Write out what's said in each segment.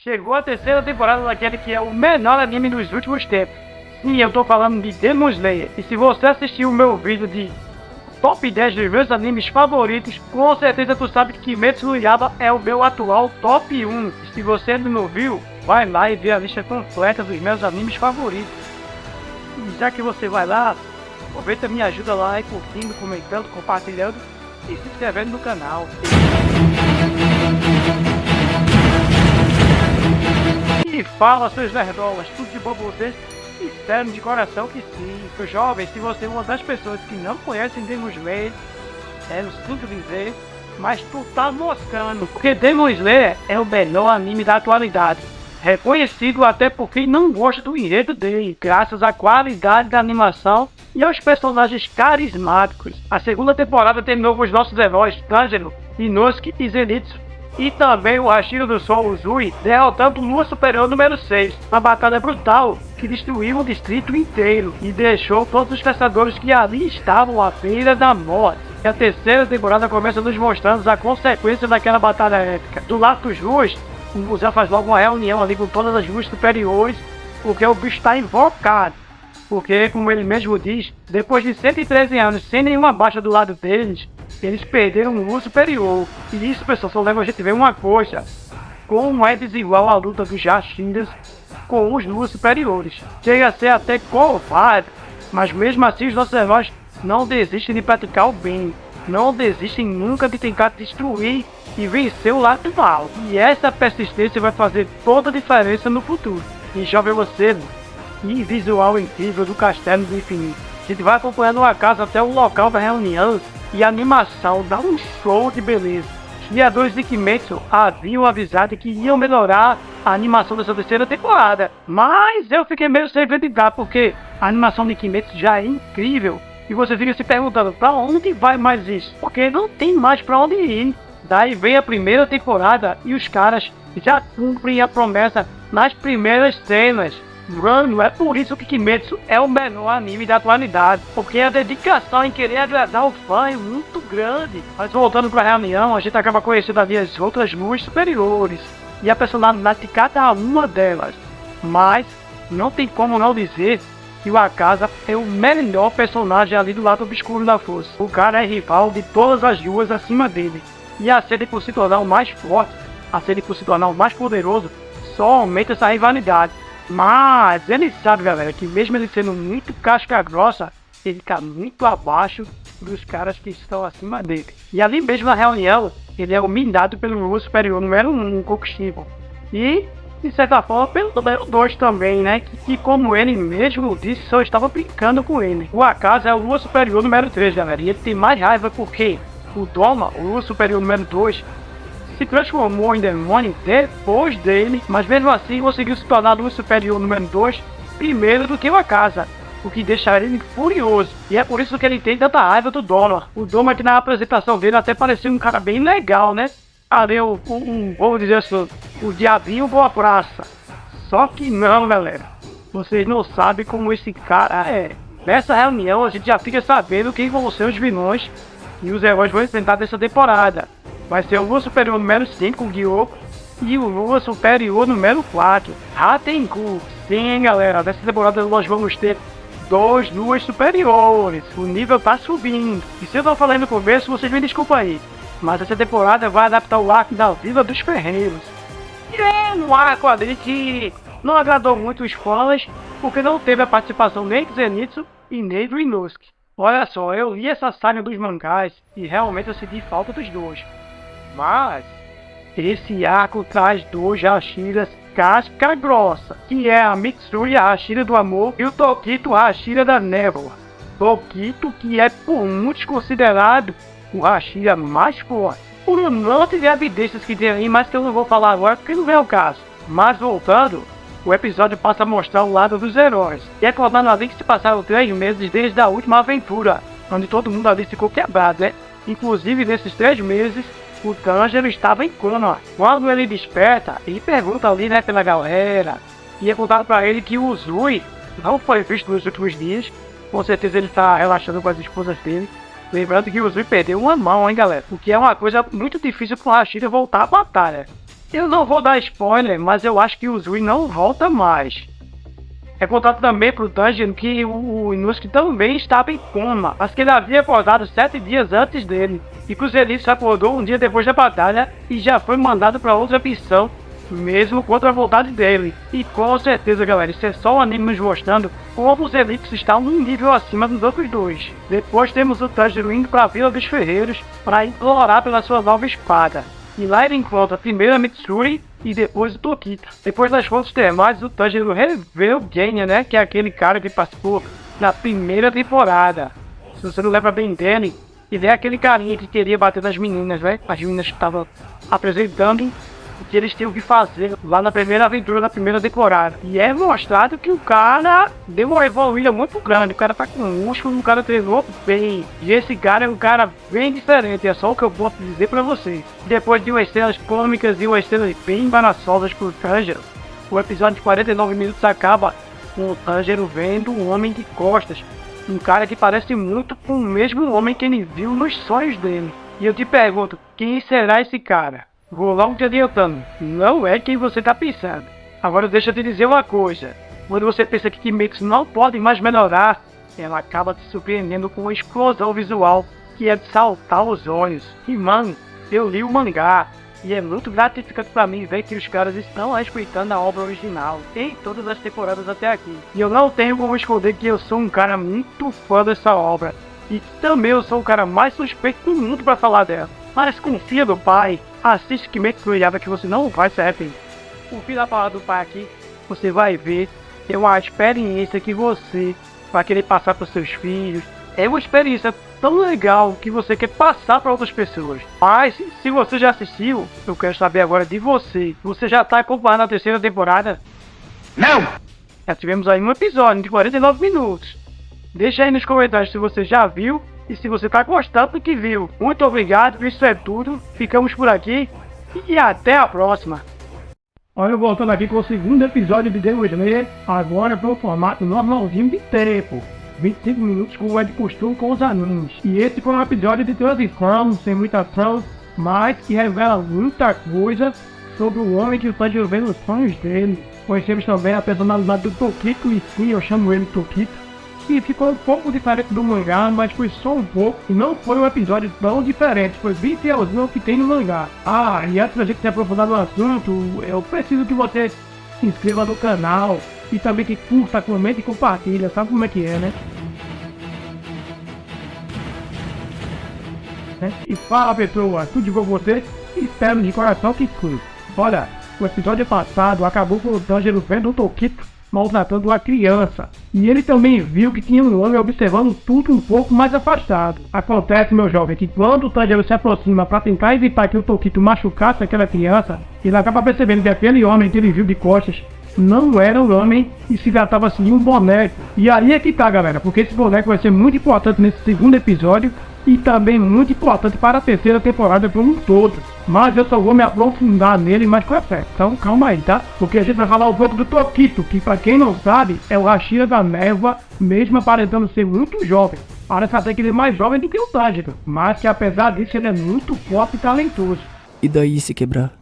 Chegou a terceira temporada daquele que é o menor anime dos últimos tempos. Sim, eu tô falando de Demon Slayer. E se você assistiu o meu vídeo de Top 10 dos meus animes favoritos, com certeza tu sabe que Kimetsu no Yaiba é o meu atual Top 1. E se você ainda não viu, vai lá e vê a lista completa dos meus animes favoritos. E já que você vai lá, aproveita e me ajuda lá aí curtindo, comentando, compartilhando e se inscrevendo no canal. E fala, seus nerdolas, tudo de bom com vocês? Espero de coração que sim. Jovem, se você é uma das pessoas que não conhecem Demon Slayer, eu sinto dizer, mas tu tá moscando, porque Demon Slayer é o melhor anime da atualidade. Reconhecido até por quem não gosta do enredo dele, graças à qualidade da animação e aos personagens carismáticos. A segunda temporada terminou com os nossos heróis Tanjiro, Inosuke e Zenitsu, e também o Hashira do Sol Uzui derrotando o Lua Superior número 6, uma batalha brutal que destruiu o distrito inteiro e deixou todos os caçadores que ali estavam à beira da morte. E a terceira temporada começa nos mostrando a consequência daquela batalha épica. Do lado dos Luas, o Muzan faz logo uma reunião ali com todas as Luas superiores, porque o bicho está invocado. Porque, como ele mesmo diz, depois de 113 anos sem nenhuma baixa do lado deles, eles perderam o Lua Superior. E isso, pessoal, só leva a gente a ver uma coisa: como é desigual a luta dos Hashiras com os Luas Superiores. Chega a ser até covarde, mas mesmo assim os nossos heróis não desistem de praticar o bem. Não desistem nunca de tentar destruir e vencer o lado mal. E essa persistência vai fazer toda a diferença no futuro. E já vê você, que visual incrível do Castelo do Infinito. A gente vai acompanhando a casa até o local da reunião e a animação dá um show de beleza. Os criadores de Kimetsu haviam avisado que iam melhorar a animação dessa terceira temporada, mas eu fiquei meio sem acreditar porque a animação de Kimetsu já é incrível e você fica se perguntando pra onde vai mais isso, porque não tem mais pra onde ir. Daí vem a primeira temporada e os caras já cumprem a promessa nas primeiras cenas. Mano, é por isso que Kimetsu é o melhor anime da atualidade, porque a dedicação em querer agradar o fã é muito grande. Mas voltando pra reunião, a gente acaba conhecendo ali as outras luas superiores e a personalidade de cada uma delas. Mas não tem como não dizer que o Akaza é o melhor personagem ali do lado obscuro da força. O cara é rival de todas as luas acima dele, e a sede por se tornar o mais forte, a sede por se tornar o mais poderoso, só aumenta essa rivalidade. Mas ele sabe, galera, que mesmo ele sendo muito casca grossa, ele tá muito abaixo dos caras que estão acima dele. E ali mesmo na reunião, ele é humilhado pelo Lua Superior número 1, Kokushibo. E, de certa forma, pelo número 2 também, né? Que como ele mesmo disse, só estava brincando com ele. O Akaza é o Lua Superior número 3, galera. E ele tem mais raiva porque o Doma, o Lua Superior número 2, se transformou em demônio depois dele, mas mesmo assim conseguiu se tornar Lua Superior número 2 primeiro do que o Akaza, o que deixaria ele furioso. E é por isso que ele tem tanta raiva do Doma. O Doma, que na apresentação dele até parecia um cara bem legal, né? Ali vamos dizer assim, o diabinho boa praça. Só que não, galera, vocês não sabem como esse cara é. Nessa reunião a gente já fica sabendo quem vão ser os vilões e os heróis vão enfrentar dessa temporada. Vai ser o Lua Superior número 5, o Gyoko, e o Lua Superior número 4, Hatenku. Sim, galera, nessa temporada nós vamos ter 2 Luas Superiores. O nível tá subindo. E se eu não falei no começo, vocês me desculpem aí, mas essa temporada vai adaptar o arco da Vila dos Ferreiros. E é um arco ali que não agradou muito os fãs, porque não teve a participação nem do Zenitsu e nem do Inosuke. Olha só, eu li essa saga dos mangás e realmente eu senti falta dos dois. Mas esse arco traz 2 Hashiras casca grossa, que é a Mitsuri Hashira do amor e o Tokito Hashira da névoa. Tokito, que é por muitos considerado o Hashira mais forte, por um monte de evidências que tem aí, mas que eu não vou falar agora porque não é o caso. Mas voltando, o episódio passa a mostrar o lado dos heróis, e é recordando ali que se passaram 3 meses desde a última aventura, onde todo mundo ali ficou quebrado, né? Inclusive nesses 3 meses o Tanjiro estava em coma. Quando ele desperta, ele pergunta ali, né, pela galera, e é contado pra ele que o Uzui não foi visto nos últimos dias. Com certeza ele está relaxando com as esposas dele. Lembrando que o Uzui perdeu uma mão, hein, galera, o que é uma coisa muito difícil para o Hashira voltar à batalha. Eu não vou dar spoiler, mas eu acho que o Zui não volta mais. É contado também pro Tanjiro que o Inosuke também estava em coma, mas que ele havia acordado 7 dias antes dele, e que o Zenitsu acordou um dia depois da batalha e já foi mandado para outra missão, mesmo contra a vontade dele. E com certeza, galera, isso é só o anime nos mostrando como os Zenitsu estão um nível acima dos outros dois. Depois temos o Tanjiro indo para a Vila dos Ferreiros para implorar pela sua nova espada. E lá ele encontra primeiro a Mitsuri e depois o Tokita. Depois das fontes termais, o Tanjiro revê o Genya, né? Que é aquele cara que participou na primeira temporada. Se você não lembra bem dele, ele é aquele carinha que queria bater nas meninas, né? As meninas que estavam apresentando o que eles tinham que fazer lá na primeira aventura da primeira temporada. E é mostrado que o cara deu uma evoluída muito grande. O cara tá com músculo, o cara treinou bem. E esse cara é um cara bem diferente, é só o que eu posso dizer pra vocês. Depois de umas cenas cômicas e umas cenas bem embaraçosas pro Tanjiro, o episódio de 49 minutos acaba com o Tanjiro vendo um homem de costas. Um cara que parece muito com o mesmo homem que ele viu nos sonhos dele. E eu te pergunto, quem será esse cara? Vou logo te adiantando, não é quem você tá pensando. Agora deixa eu te dizer uma coisa. Quando você pensa que Kimetsu não pode mais melhorar, ela acaba te surpreendendo com uma explosão visual que é de saltar os olhos. E mano, eu li o mangá e é muito gratificante pra mim ver que os caras estão respeitando a obra original em todas as temporadas até aqui. E eu não tenho como esconder que eu sou um cara muito fã dessa obra. E também eu sou o cara mais suspeito do mundo pra falar dela. Mas confia no pai, assiste Kimetsu no Yaiba que você não vai se arrepender. O fim da palavra do pai aqui, você vai ver, é uma experiência que você vai querer passar para os seus filhos. É uma experiência tão legal que você quer passar para outras pessoas. Mas, se você já assistiu, eu quero saber agora de você. Você já está acompanhando a terceira temporada? Não! Já tivemos aí um episódio de 49 minutos. Deixa aí nos comentários se você já viu e se você tá gostando do que viu. Muito obrigado, isso é tudo. Ficamos por aqui e até a próxima. Olha, voltando aqui com o segundo episódio de Demon Slayer, agora pro formato normalzinho de tempo. 25 minutos como é de costume com os animes. E esse foi um episódio de transição, sem muita ação, mas que revela muita coisa sobre o homem que o Tanjiro vê nos sonhos dele. Conhecemos também a personalidade do Tokito, e sim, eu chamo ele Tokito, que ficou um pouco diferente do mangá, mas foi só um pouco, e não foi um episódio tão diferente, foi bem fielzinho ao que tem no mangá. Ah, e antes da gente se aprofundar no assunto, eu preciso que você se inscreva no canal, e também que curta, comente e compartilha, sabe como é que é, né? E fala pessoal, tudo de bom com você? Espero de coração que sim. Olha, o episódio passado acabou com o Tanjiro vendo o Tokito maltratando uma criança. E ele também viu que tinha um homem observando tudo um pouco mais afastado. Acontece, meu jovem, que quando o Tanjiro se aproxima para tentar evitar que o Tokito machucasse aquela criança, ele acaba percebendo que aquele homem que ele viu de costas não era um homem e se tratava assim de um boneco. E aí é que tá, galera, porque esse boneco vai ser muito importante nesse segundo episódio e também muito importante para a terceira temporada como um todo. Mas eu só vou me aprofundar nele mais pra frente, então calma aí, tá? Porque a gente vai falar um pouco do Tokito, que pra quem não sabe, é o Hashira da Névoa, mesmo aparentando ser muito jovem. Parece até que ele é mais jovem do que o Tanjiro, mas que apesar disso ele é muito forte e talentoso. E daí se quebrar?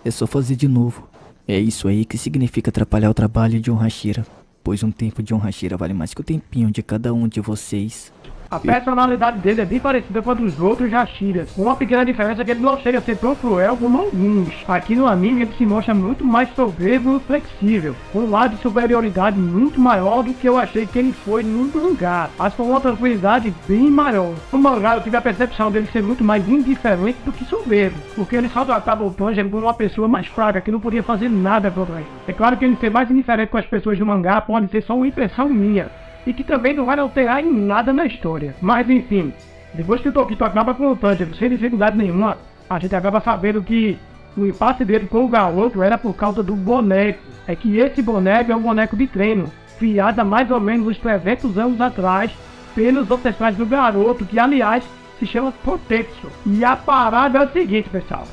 É só fazer de novo. É isso aí que significa atrapalhar o trabalho de um Hashira, pois um tempo de um Hashira vale mais que o tempinho de cada um de vocês. A personalidade dele é bem parecida com a dos outros Hashiras, com uma pequena diferença que ele não chega a ser tão cruel como alguns. Aqui no anime ele se mostra muito mais soberbo e flexível, com um lado de superioridade muito maior do que eu achei que ele foi no mangá, mas com uma tranquilidade bem maior. No mangá eu tive a percepção dele ser muito mais indiferente do que soberbo, porque ele só tratava o Tanjiro como uma pessoa mais fraca que não podia fazer nada por ele. É claro que ele ser mais indiferente com as pessoas do mangá pode ser só uma impressão minha, e que também não vai alterar em nada na história. Mas enfim, depois que o Tokito acaba com o Tanjiro sem dificuldade nenhuma, a gente acaba sabendo que o impasse dele com o garoto era por causa do boneco. É que esse boneco é um boneco de treino, criado há mais ou menos uns 300 anos atrás pelos ancestrais do garoto, que aliás se chama Potetsu. E a parada é o seguinte, pessoal,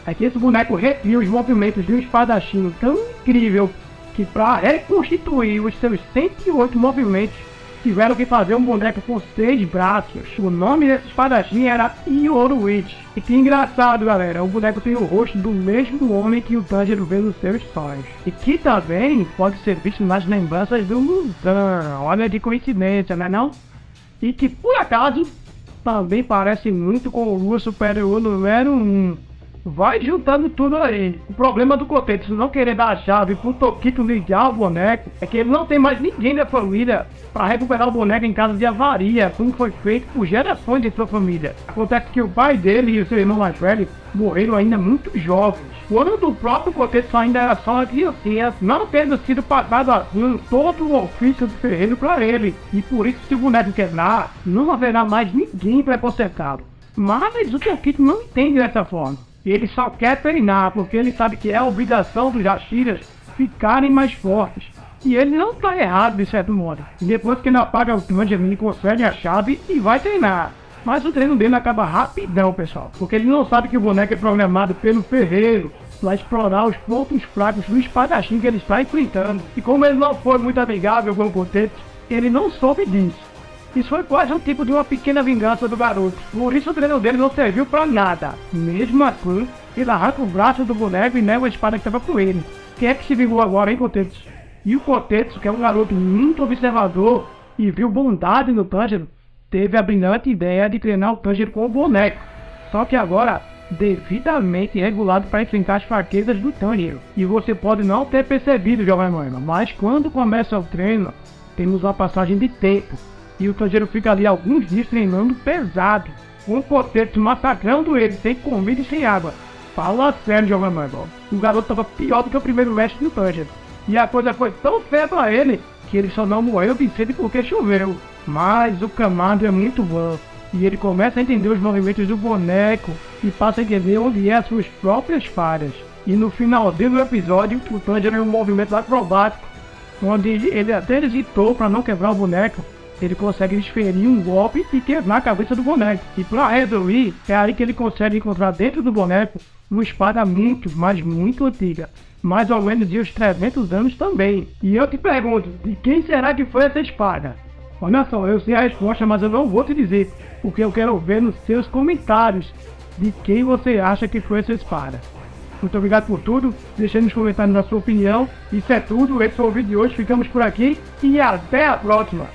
é que esse boneco recria os movimentos de um espadachim tão incrível que para reconstituir os seus 108 movimentos, tiveram que fazer um boneco com 6 braços. O nome desse espadachim era Yoruichi. E que engraçado, galera, o boneco tem o rosto do mesmo homem que o Tanjiro vê nos seus sonhos. E que também pode ser visto nas lembranças do Muzan. Olha que coincidência, né não? E que por acaso também parece muito com o Lua Superior número 1. Vai juntando tudo aí. O problema do Kotetsu não querer dar a chave pro Tokito ligar o boneco é que ele não tem mais ninguém da família para recuperar o boneco em caso de avaria, como foi feito por gerações de sua família. Acontece que o pai dele e o seu irmão mais velho morreram ainda muito jovens, quando o próprio Kotetsu ainda era só uma criancinha, não tendo sido passado assim todo o ofício do ferreiro para ele. E por isso, se o boneco quebrar, não haverá mais ninguém para consertá-lo. Mas o Tokito não entende dessa forma. Ele só quer treinar, porque ele sabe que é a obrigação dos Hashiras ficarem mais fortes. E ele não está errado, de certo modo. E depois que ele apaga o Tanjiro, ele consegue a chave e vai treinar. Mas o treino dele acaba rapidão, pessoal. Porque ele não sabe que o boneco é programado pelo ferreiro para explorar os pontos fracos do espadachim que ele está enfrentando. E como ele não foi muito amigável com o Kotetsu, ele não soube disso. Isso foi quase um tipo de uma pequena vingança do garoto. Por isso o treino dele não serviu pra nada. Mesmo assim, ele arranca o braço do boneco e nega a espada que estava com ele. Quem é que se vingou agora, hein, Kotetsu? E o Kotetsu, que é um garoto muito observador e viu bondade no Tanjiro, teve a brilhante ideia de treinar o Tanjiro com o boneco. Só que agora, devidamente regulado para enfrentar as fraquezas do Tanjiro. E você pode não ter percebido, jovem mãe, mas quando começa o treino, temos uma passagem de tempo. E o Tanjiro fica ali alguns dias treinando pesado, com o Kotetsu massacrando ele, sem comida e sem água. Fala sério, jovem mano. O garoto tava pior do que o primeiro mestre do Tanjiro. E a coisa foi tão feia pra ele, que ele só não morreu vencido porque choveu. Mas o Kamado é muito bom. E ele começa a entender os movimentos do boneco e passa a entender onde é as suas próprias falhas. E no finalzinho do episódio, o Tanjiro é um movimento acrobático, onde ele até hesitou para não quebrar o boneco. Ele consegue desferir um golpe e quebrar a cabeça do boneco. E pra resolver, é aí que ele consegue encontrar dentro do boneco uma espada muito, mas muito antiga. Mais ou menos de uns 300 anos também. E eu te pergunto, de quem será que foi essa espada? Olha só, eu sei a resposta, mas eu não vou te dizer, porque eu quero ver nos seus comentários de quem você acha que foi essa espada. Muito obrigado por tudo, deixe nos comentários a sua opinião. Isso é tudo, esse foi o vídeo de hoje, ficamos por aqui e até a próxima!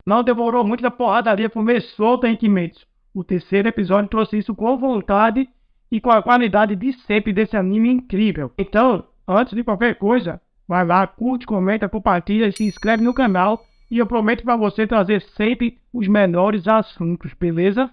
Não demorou muito, a porradaria começou, em Kimetsu. O terceiro episódio trouxe isso com vontade e com a qualidade de sempre desse anime incrível. Então, antes de qualquer coisa, vai lá, curte, comenta, compartilha e se inscreve no canal. E eu prometo pra você trazer sempre os melhores assuntos, beleza?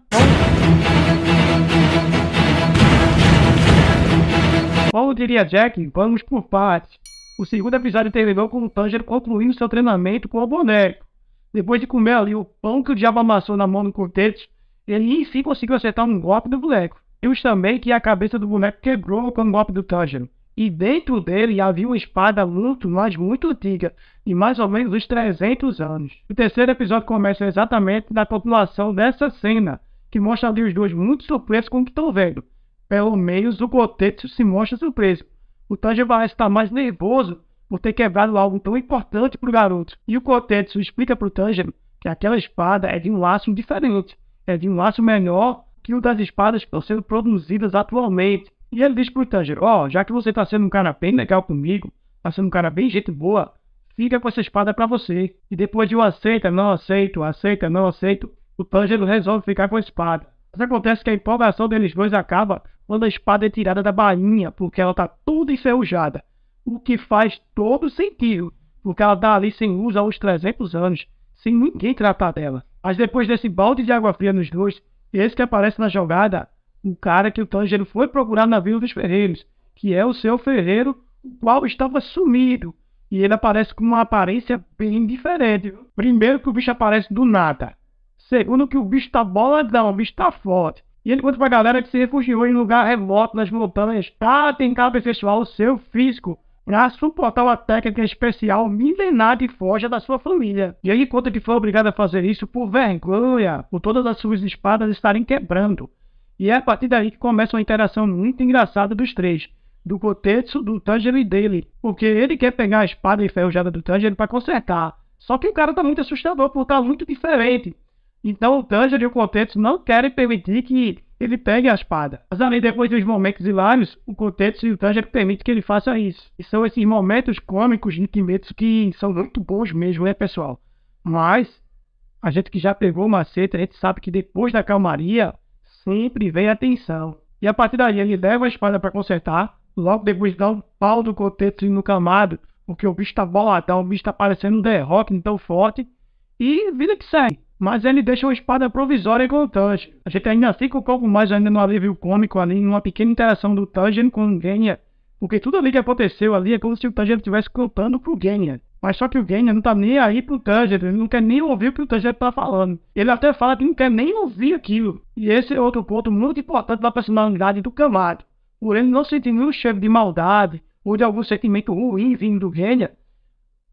Como diria Jack, vamos por partes. O segundo episódio terminou com o Tanjiro concluindo seu treinamento com o boneco. Depois de comer ali o pão que o diabo amassou na mão do Kotetsu, ele enfim conseguiu acertar um golpe do boneco. Vimos também que a cabeça do boneco quebrou com o golpe do Tanjiro. E dentro dele havia uma espada muito, mas muito antiga, de mais ou menos uns 300 anos. O terceiro episódio começa exatamente na continuação dessa cena, que mostra ali os dois muito surpresos com o que estão vendo. Pelo menos o Kotetsu se mostra surpreso. O Tanjiro parece estar mais nervoso por ter quebrado algo tão importante para o garoto. E o Kotetsu explica para o Tanjiro que aquela espada é de um aço diferente, é de um aço melhor que o das espadas que estão sendo produzidas atualmente. E ele diz para o Tanjiro, já que você está sendo um cara bem legal comigo, está sendo um cara bem gente boa, fica com essa espada para você. E depois de um aceita, não aceito, aceita, não aceito, o Tanjiro resolve ficar com a espada. Mas acontece que a empolgação deles dois acaba quando a espada é tirada da bainha, porque ela está toda enferrujada. O que faz todo sentido, porque ela está ali sem luz há uns 300 anos, sem ninguém tratar dela. Mas depois desse balde de água fria nos dois, esse que aparece na jogada, o cara que o Tanjiro foi procurar na Vila dos Ferreiros, que é o seu ferreiro, o qual estava sumido. E ele aparece com uma aparência bem diferente. Primeiro que o bicho aparece do nada. Segundo que o bicho tá boladão, o bicho tá forte. E ele conta pra galera que se refugiou em um lugar remoto nas montanhas para tentar aperfeiçoar o seu físico, para suportar uma técnica especial milenar e foge da sua família. E ele conta que foi obrigado a fazer isso por vergonha, por todas as suas espadas estarem quebrando. E é a partir daí que começa uma interação muito engraçada dos três, do Kotetsu, do Tanjiro e dele, porque ele quer pegar a espada enferrujada do Tanjiro para consertar, Só que o cara tá muito assustador por estar muito diferente. Então o Tanjiro e o Kotetsu não querem permitir que ele pegue a espada. Mas ali, depois dos momentos hilários, o Kotetsu e o Tanjiro permitem que ele faça isso. E são esses momentos cômicos de Kimetsu que são muito bons mesmo, né, pessoal? Mas a gente que já pegou o macete, a gente sabe que depois da calmaria sempre vem a tensão. E a partir daí ele leva a espada para consertar. Logo depois dá um pau do Kotetsu no Kamado, porque o bicho tá boladão, o bicho tá parecendo um The Rock, tão forte. E vida que segue. Mas ele deixa uma espada provisória com o Tanjiro. A gente ainda fica um pouco mais ainda no alívio cômico ali, numa pequena interação do Tanjiro com o Genya. Porque tudo ali que aconteceu ali é como se o Tanjiro estivesse contando pro Genya. Mas só que o Genya não tá nem aí pro Tanjiro, ele não quer nem ouvir o que o Tanjiro tá falando. Ele até fala que não quer nem ouvir aquilo. E esse é outro ponto muito importante da personalidade do Kamado. Por ele não sentir nenhum cheiro de maldade ou de algum sentimento ruim vindo do Genya,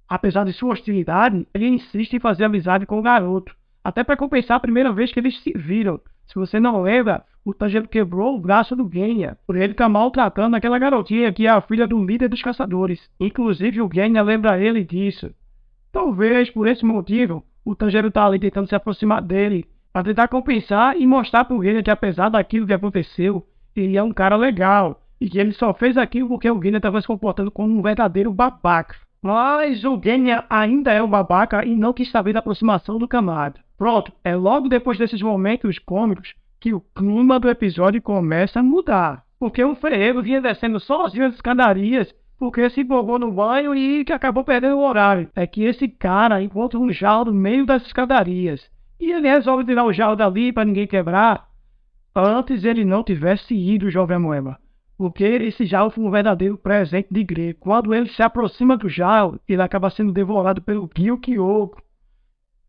apesar de sua hostilidade, ele insiste em fazer amizade com o garoto. Até para compensar a primeira vez que eles se viram. Se você não lembra, o Tanjiro quebrou o braço do Genya, por ele estar maltratando aquela garotinha que é a filha do líder dos caçadores. Inclusive o Genya lembra ele disso. Talvez por esse motivo, o Tanjiro tá ali tentando se aproximar dele, para tentar compensar e mostrar pro Genya que apesar daquilo que aconteceu, ele é um cara legal, e que ele só fez aquilo porque o Genya estava se comportando como um verdadeiro babaca. Mas o Genya ainda é um babaca e não quis saber da aproximação do Kamado. Pronto, é logo depois desses momentos cômicos que o clima do episódio começa a mudar. Porque o freio vinha descendo sozinho as escadarias porque se empolgou no banho e que acabou perdendo o horário. É que esse cara encontra um jarro no meio das escadarias. E ele resolve tirar o jarro dali para ninguém quebrar. Antes ele não tivesse ido, jovem Moema. Porque esse jarro foi um verdadeiro presente de Grego. Quando ele se aproxima do jarro, ele acaba sendo devorado pelo Gyukyoko,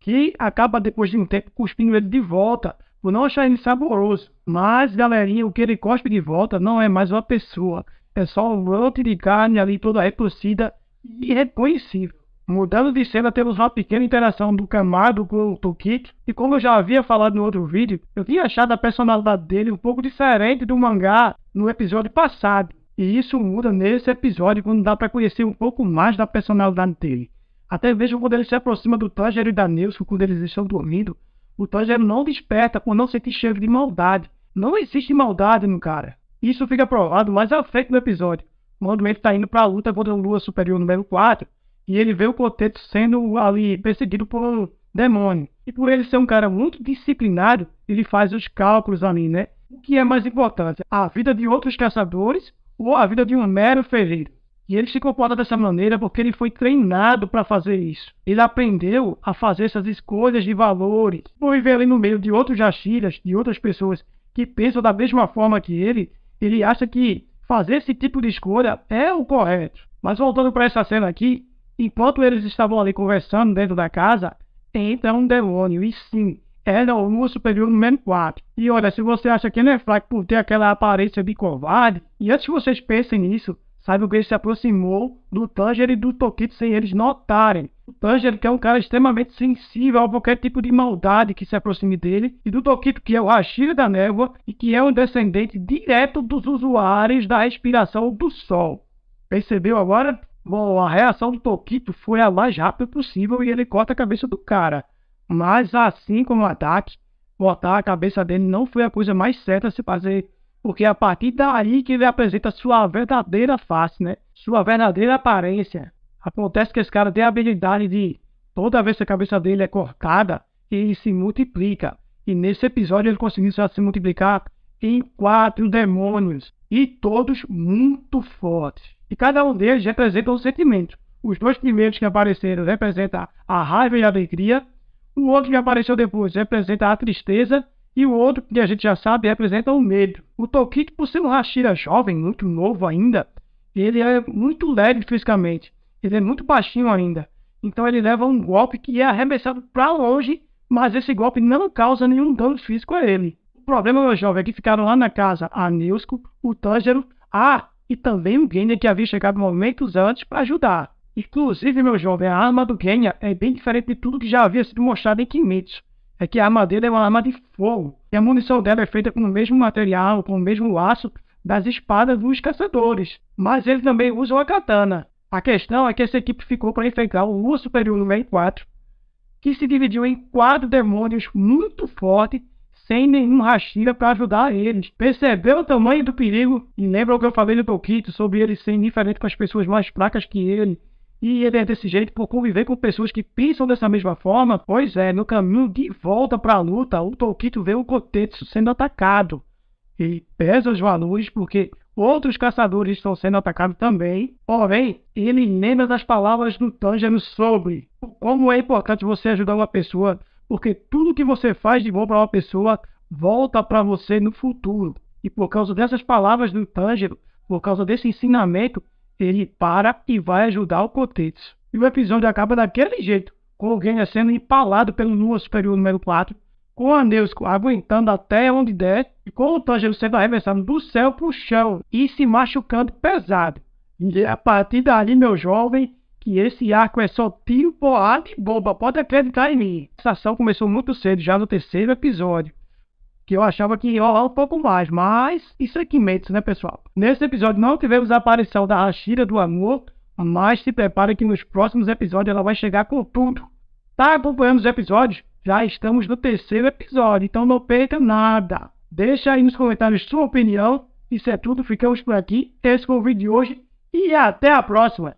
que acaba depois de um tempo cuspindo ele de volta, por não achar ele saboroso. Mas, galerinha, o que ele cospe de volta não é mais uma pessoa. É só um monte de carne ali toda retorcida e irreconhecível. Mudando de cena, temos uma pequena interação do Kamado com o Tokito. E como eu já havia falado no outro vídeo, eu tinha achado a personalidade dele um pouco diferente do mangá no episódio passado. E isso muda nesse episódio quando dá para conhecer um pouco mais da personalidade dele. Até mesmo quando ele se aproxima do Tanjiro e da Nezuko quando eles estão dormindo, o Tanjiro não desperta por não sentir cheiro de maldade. Não existe maldade no cara. Isso fica provado mais à frente no episódio, quando ele está indo para a luta contra o Lua Superior número 4, e ele vê o Kotetsu sendo ali perseguido por um demônio. E por ele ser um cara muito disciplinado, ele faz os cálculos ali, né? O que é mais importante, a vida de outros caçadores ou a vida de um mero ferreiro? E ele se comporta dessa maneira porque ele foi treinado para fazer isso. Ele aprendeu a fazer essas escolhas de valores. Por viver ali no meio de outros Hashiras, de outras pessoas que pensam da mesma forma que ele acha que fazer esse tipo de escolha é o correto. Mas voltando para essa cena aqui, enquanto eles estavam ali conversando dentro da casa, entra um demônio. E sim, era o Lua Superior número 4. E olha, se você acha que ele é fraco por ter aquela aparência de covarde, e antes que vocês pensem nisso, saibam que ele se aproximou do Tanjiro e do Tokito sem eles notarem. O Tanjiro, que é um cara extremamente sensível a qualquer tipo de maldade que se aproxime dele, e do Tokito, que é o Hashira da Névoa e que é um descendente direto dos usuários da respiração do Sol. Percebeu agora? Bom, a reação do Tokito foi a mais rápida possível e ele corta a cabeça do cara. Mas assim como o ataque, cortar a cabeça dele não foi a coisa mais certa a se fazer. Porque é a partir daí que ele apresenta sua verdadeira face, né? Sua verdadeira aparência. Acontece que esse cara tem a habilidade de, toda vez que a cabeça dele é cortada, ele se multiplica. E nesse episódio ele conseguiu se multiplicar em 4 demônios. E todos muito fortes. E cada um deles representa um sentimento. Os 2 primeiros que apareceram representam a raiva e a alegria. O outro que apareceu depois representa a tristeza. E o outro, que a gente já sabe, representa o medo. O Tokito, por ser um Hashira jovem, muito novo ainda, ele é muito leve fisicamente. Ele é muito baixinho ainda. Então ele leva um golpe que é arremessado para longe, mas esse golpe não causa nenhum dano físico a ele. O problema, meu jovem, é que ficaram lá na casa a Nezuko, o Tanjiro, e também o Genya, que havia chegado momentos antes para ajudar. Inclusive, meu jovem, a arma do Genya é bem diferente de tudo que já havia sido mostrado em Kimetsu. É que a arma dele é uma arma de fogo. E a munição dela é feita com o mesmo material, com o mesmo aço das espadas dos caçadores. Mas ele também usa uma katana. A questão é que essa equipe ficou para enfrentar o Lua Superior número 4 que se dividiu em 4 demônios muito fortes, sem nenhum Hashira para ajudar eles. Percebeu o tamanho do perigo e lembra o que eu falei no Tokito sobre ele ser indiferente com as pessoas mais fracas que ele. E ele é desse jeito por conviver com pessoas que pensam dessa mesma forma? Pois é, no caminho de volta para a luta, o Tokito vê o Kotetsu sendo atacado. Ele pesa os valores porque outros caçadores estão sendo atacados também. Porém, ele lembra das palavras do Tanjiro sobre como é importante você ajudar uma pessoa, porque tudo que você faz de bom para uma pessoa volta para você no futuro. E por causa dessas palavras do Tanjiro, por causa desse ensinamento, ele para e vai ajudar o Kotetsu. E o episódio acaba daquele jeito, com o Genya sendo empalado pelo Lua Superior número 4, com a Nezuko aguentando até onde der, e com o Tanjiro sendo arremessado do céu pro chão e se machucando pesado. E a partir dali, meu jovem, que esse arco é só tiro, porrada e bomba, pode acreditar em mim. Essa ação começou muito cedo, já no 3º episódio, que eu achava que ia rolar um pouco mais, mas isso é Kimetsu, né, pessoal? Nesse episódio não tivemos a aparição da Hashira do Amor, mas se prepare que nos próximos episódios ela vai chegar com tudo. Tá acompanhando os episódios? Já estamos no 3º episódio, então não perca nada. Deixa aí nos comentários sua opinião. Isso é tudo, ficamos por aqui. Esse foi o vídeo de hoje e até a próxima.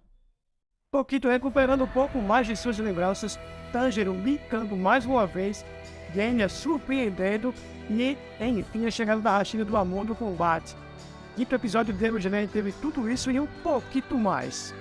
Tokito recuperando um pouco mais de suas lembranças, Tanjiro brincando mais uma vez, Genya surpreendendo e, enfim, a chegada da Hashira do Amor no combate. Quinto episódio de Demon Slayer teve tudo isso e um pouquinho mais.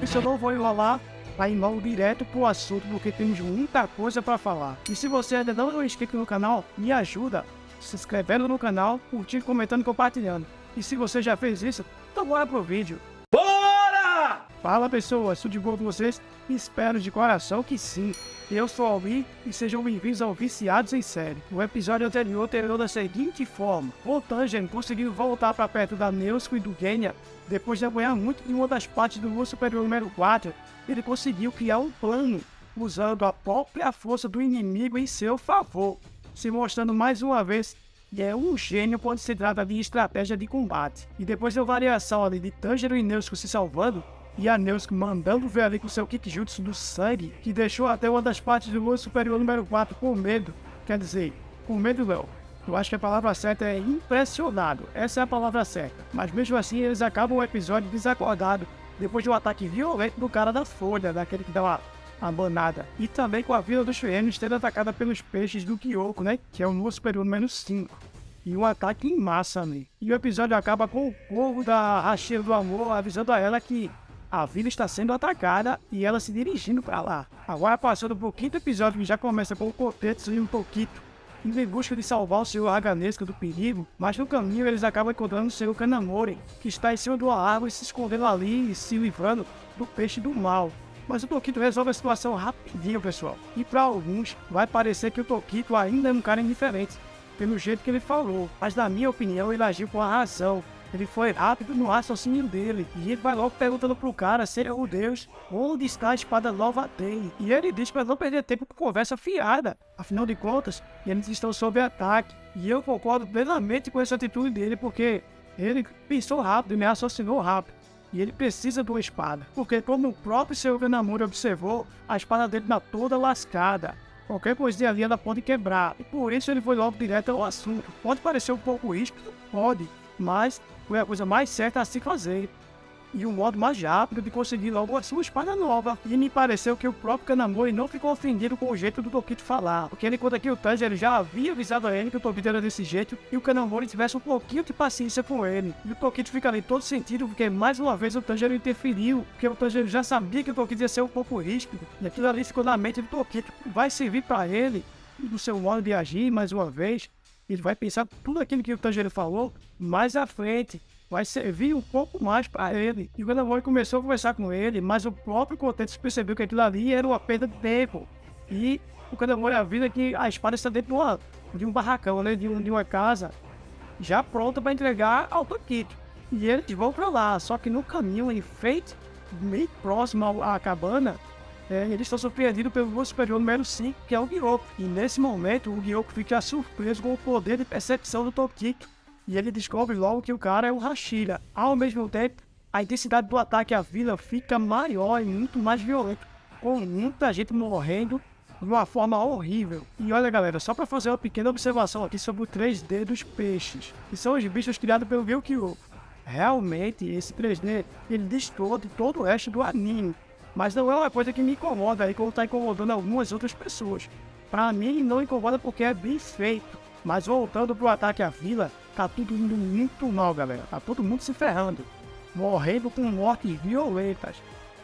Isso eu não vou enrolar, vai ir logo direto pro assunto, porque temos muita coisa para falar. E se você ainda não é inscrito no canal, me ajuda se inscrevendo no canal, curtindo, comentando e compartilhando. E se você já fez isso, então bora pro vídeo. Bora! Fala pessoas, tudo de bom com vocês? Espero de coração que sim. Eu sou Almi e sejam bem-vindos ao Viciados em Série. O episódio anterior terminou da seguinte forma: o Tanjiro conseguiu voltar para perto da Nezuko e do Genya. Depois de apanhar muito de uma das partes do Lua Superior número 4, ele conseguiu criar um plano, usando a própria força do inimigo em seu favor, se mostrando mais uma vez que é um gênio quando se trata de estratégia de combate. E depois da variação ali de Tanjiro e Nezuko se salvando, e a Nezuko mandando ver ali com seu Kikijutsu do sangue, que deixou até uma das partes do Lua Superior número 4 com medo. Quer dizer, com medo não. Eu acho que a palavra certa é impressionado. Essa é a palavra certa. Mas mesmo assim eles acabam o episódio desacordado, depois de um ataque violento do cara da folha, daquele que dá uma banada. E também com a vila dos Fênix sendo atacada pelos peixes do Kyoko, né? Que é o Lua Superior número 5. E um ataque em massa ali. E o episódio acaba com o povo da Hashira do Amor avisando a ela que a vila está sendo atacada e ela se dirigindo para lá. Agora passando pro 5º episódio, que já começa com o Kotetsu e o Tokito indo em busca de salvar o Sr. Haganesca do perigo, mas no caminho eles acabam encontrando o Sr. Kanamori, que está em cima de uma árvore se escondendo ali e se livrando do peixe do mal. Mas o Tokito resolve a situação rapidinho, pessoal. E para alguns vai parecer que o Tokito ainda é um cara indiferente, pelo jeito que ele falou, mas na minha opinião ele agiu com a razão. Ele foi rápido no raciocínio dele, e ele vai logo perguntando pro cara se ele é o deus, onde está a espada nova dele. E ele diz para não perder tempo com conversa fiada, afinal de contas, eles estão sob ataque. E eu concordo plenamente com essa atitude dele, porque ele pensou rápido e me raciocinou rápido. E ele precisa de uma espada, porque como o próprio Sr. Kanamori observou, a espada dele está toda lascada. Qualquer coisinha ali ela pode quebrar, e por isso ele foi logo direto ao assunto. Pode parecer um pouco ríspido, pode, mas foi a coisa mais certa a se fazer. E o modo mais rápido de conseguir logo a sua espada nova. E me pareceu que o próprio Kanamori não ficou ofendido com o jeito do Tokito falar, porque ele conta que o Tanjiro já havia avisado a ele que o Tokito era desse jeito, e o Kanamori tivesse um pouquinho de paciência com ele. E o Tokito fica ali todo sentido, porque mais uma vez o Tanjiro interferiu, porque o Tanjiro já sabia que o Tokito ia ser um pouco ríspido, e aquilo ali ficou na mente do Tokito. Vai servir para ele, do seu modo de agir mais uma vez. Ele vai pensar tudo aquilo que o Tanjiro falou mais à frente. Vai servir um pouco mais para ele. E o Kanamori começou a conversar com ele, mas o próprio Kotetsu percebeu que aquilo ali era uma perda de tempo. E o Kanamori avisa que a espada está dentro de um barracão, né, de uma casa, já pronta para entregar ao Tokito. E eles vão para lá, só que no caminho, em frente, meio próximo à cabana, eles estão surpreendidos pelo Lua Superior número 5, que é o Gyoko. E nesse momento, o Gyoko fica surpreso com o poder de percepção do Tokito. E ele descobre logo que o cara é um Hashira. Ao mesmo tempo, a intensidade do ataque à vila fica maior e muito mais violento, com muita gente morrendo de uma forma horrível. E olha galera, só para fazer uma pequena observação aqui sobre o 3D dos peixes, que são os bichos criados pelo Gyokyo. Realmente esse 3D, ele destoa de todo o resto do anime, mas não é uma coisa que me incomoda aí como tá incomodando algumas outras pessoas. Pra mim não incomoda porque é bem feito. Mas voltando pro ataque à vila, tá tudo indo muito mal galera, tá todo mundo se ferrando, morrendo com mortes violentas.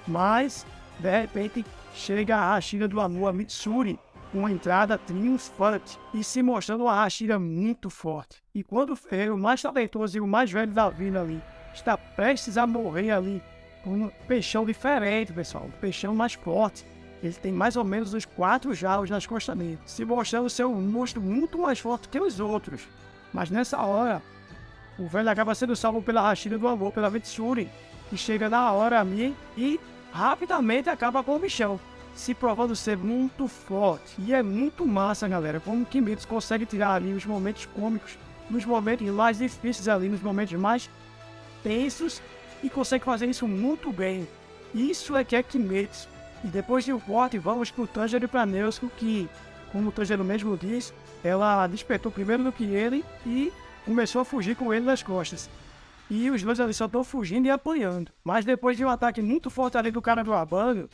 Mas de repente chega a Hashira do Amor Mitsuri com uma entrada triunfante e se mostrando uma Hashira muito forte. E quando o ferreiro mais talentoso e o mais velho da vila ali está prestes a morrer ali com um peixão diferente, pessoal, um peixão mais forte, ele tem mais ou menos uns 4 jalos nas costas dele, se mostrando ser um monstro muito mais forte que os outros. Mas nessa hora, o velho acaba sendo salvo pela Hashira do Amor, pela Mitsuri, que chega na hora ali e rapidamente acaba com o bichão, se provando ser muito forte. E é muito massa, galera, como Kimetsu consegue tirar ali os momentos cômicos, nos momentos mais difíceis ali, nos momentos mais tensos, e consegue fazer isso muito bem. Isso é que é Kimetsu. E depois de um corte, vamos pro Tanjiro e pra Nezuko, que, como o Tanjiro mesmo diz, ela despertou primeiro do que ele e começou a fugir com ele nas costas. E os dois ali só estão fugindo e apanhando. Mas depois de um ataque muito forte ali do cara do Abango,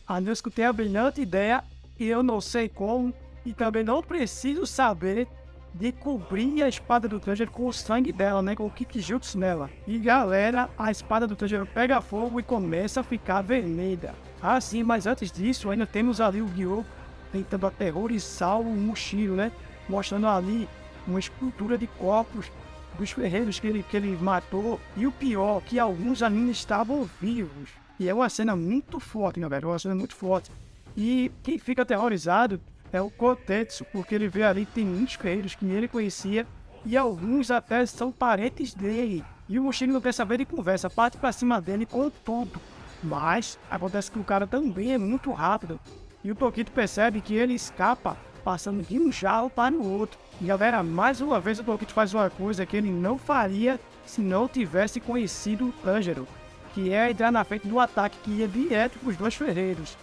a Nezuko tem a brilhante ideia, e eu não sei como, e também não preciso saber, de cobrir a espada do Tanjiro com o sangue dela, né, com o Kikijutsu nela. E galera, a espada do Tanjiro pega fogo e começa a ficar vermelha. Ah sim, mas antes disso ainda temos ali o Gyoko tentando aterrorizar o Mushiro, né, mostrando ali uma escultura de corpos dos ferreiros que ele matou. E o pior, que alguns ainda estavam vivos. E é uma cena muito forte, galera, uma cena muito forte. E quem fica aterrorizado é o Kotetsu, porque ele vê ali que tem muitos ferreiros que ele conhecia e alguns até são parentes dele. E o Mushiro não quer saber de conversa, parte pra cima dele com tudo. Mas acontece que o cara também é muito rápido e o Tokito percebe que ele escapa passando de um jarro para o outro. E galera, mais uma vez o Tokito faz uma coisa que ele não faria se não tivesse conhecido o Tanjiro, que é entrar na frente do ataque que ia direto para os dois ferreiros.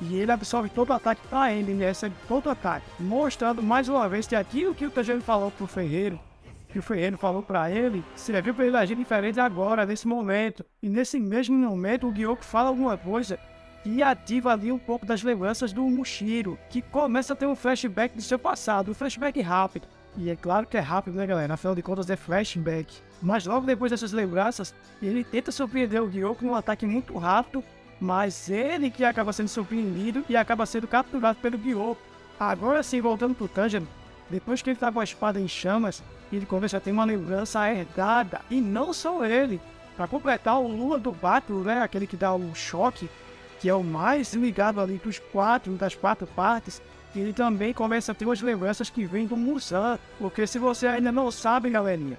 E ele absorve todo o ataque para ele, ele recebe todo o ataque, mostrando mais uma vez que aquilo que o Tanjiro falou pro ferreiro, que o ferreiro falou para ele, serviu para ele agir diferente agora, nesse momento. E nesse mesmo momento o Gyoko fala alguma coisa e ativa ali um pouco das lembranças do Mushiro, que começa a ter um flashback do seu passado, um flashback rápido. E é claro que é rápido, né galera, afinal de contas é flashback. Mas logo depois dessas lembranças, ele tenta surpreender o Gyoko num ataque muito rápido, mas ele que acaba sendo surpreendido e acaba sendo capturado pelo Gyoko. Agora sim, voltando pro Tanjiro, depois que ele tá com a espada em chamas, ele começa a ter uma lembrança herdada, e não só ele. Para completar o Lua do Bátulo, né, aquele que dá o choque, que é o mais ligado ali das 4 partes, ele também começa a ter umas lembranças que vêm do Muzan. Porque se você ainda não sabe, galerinha,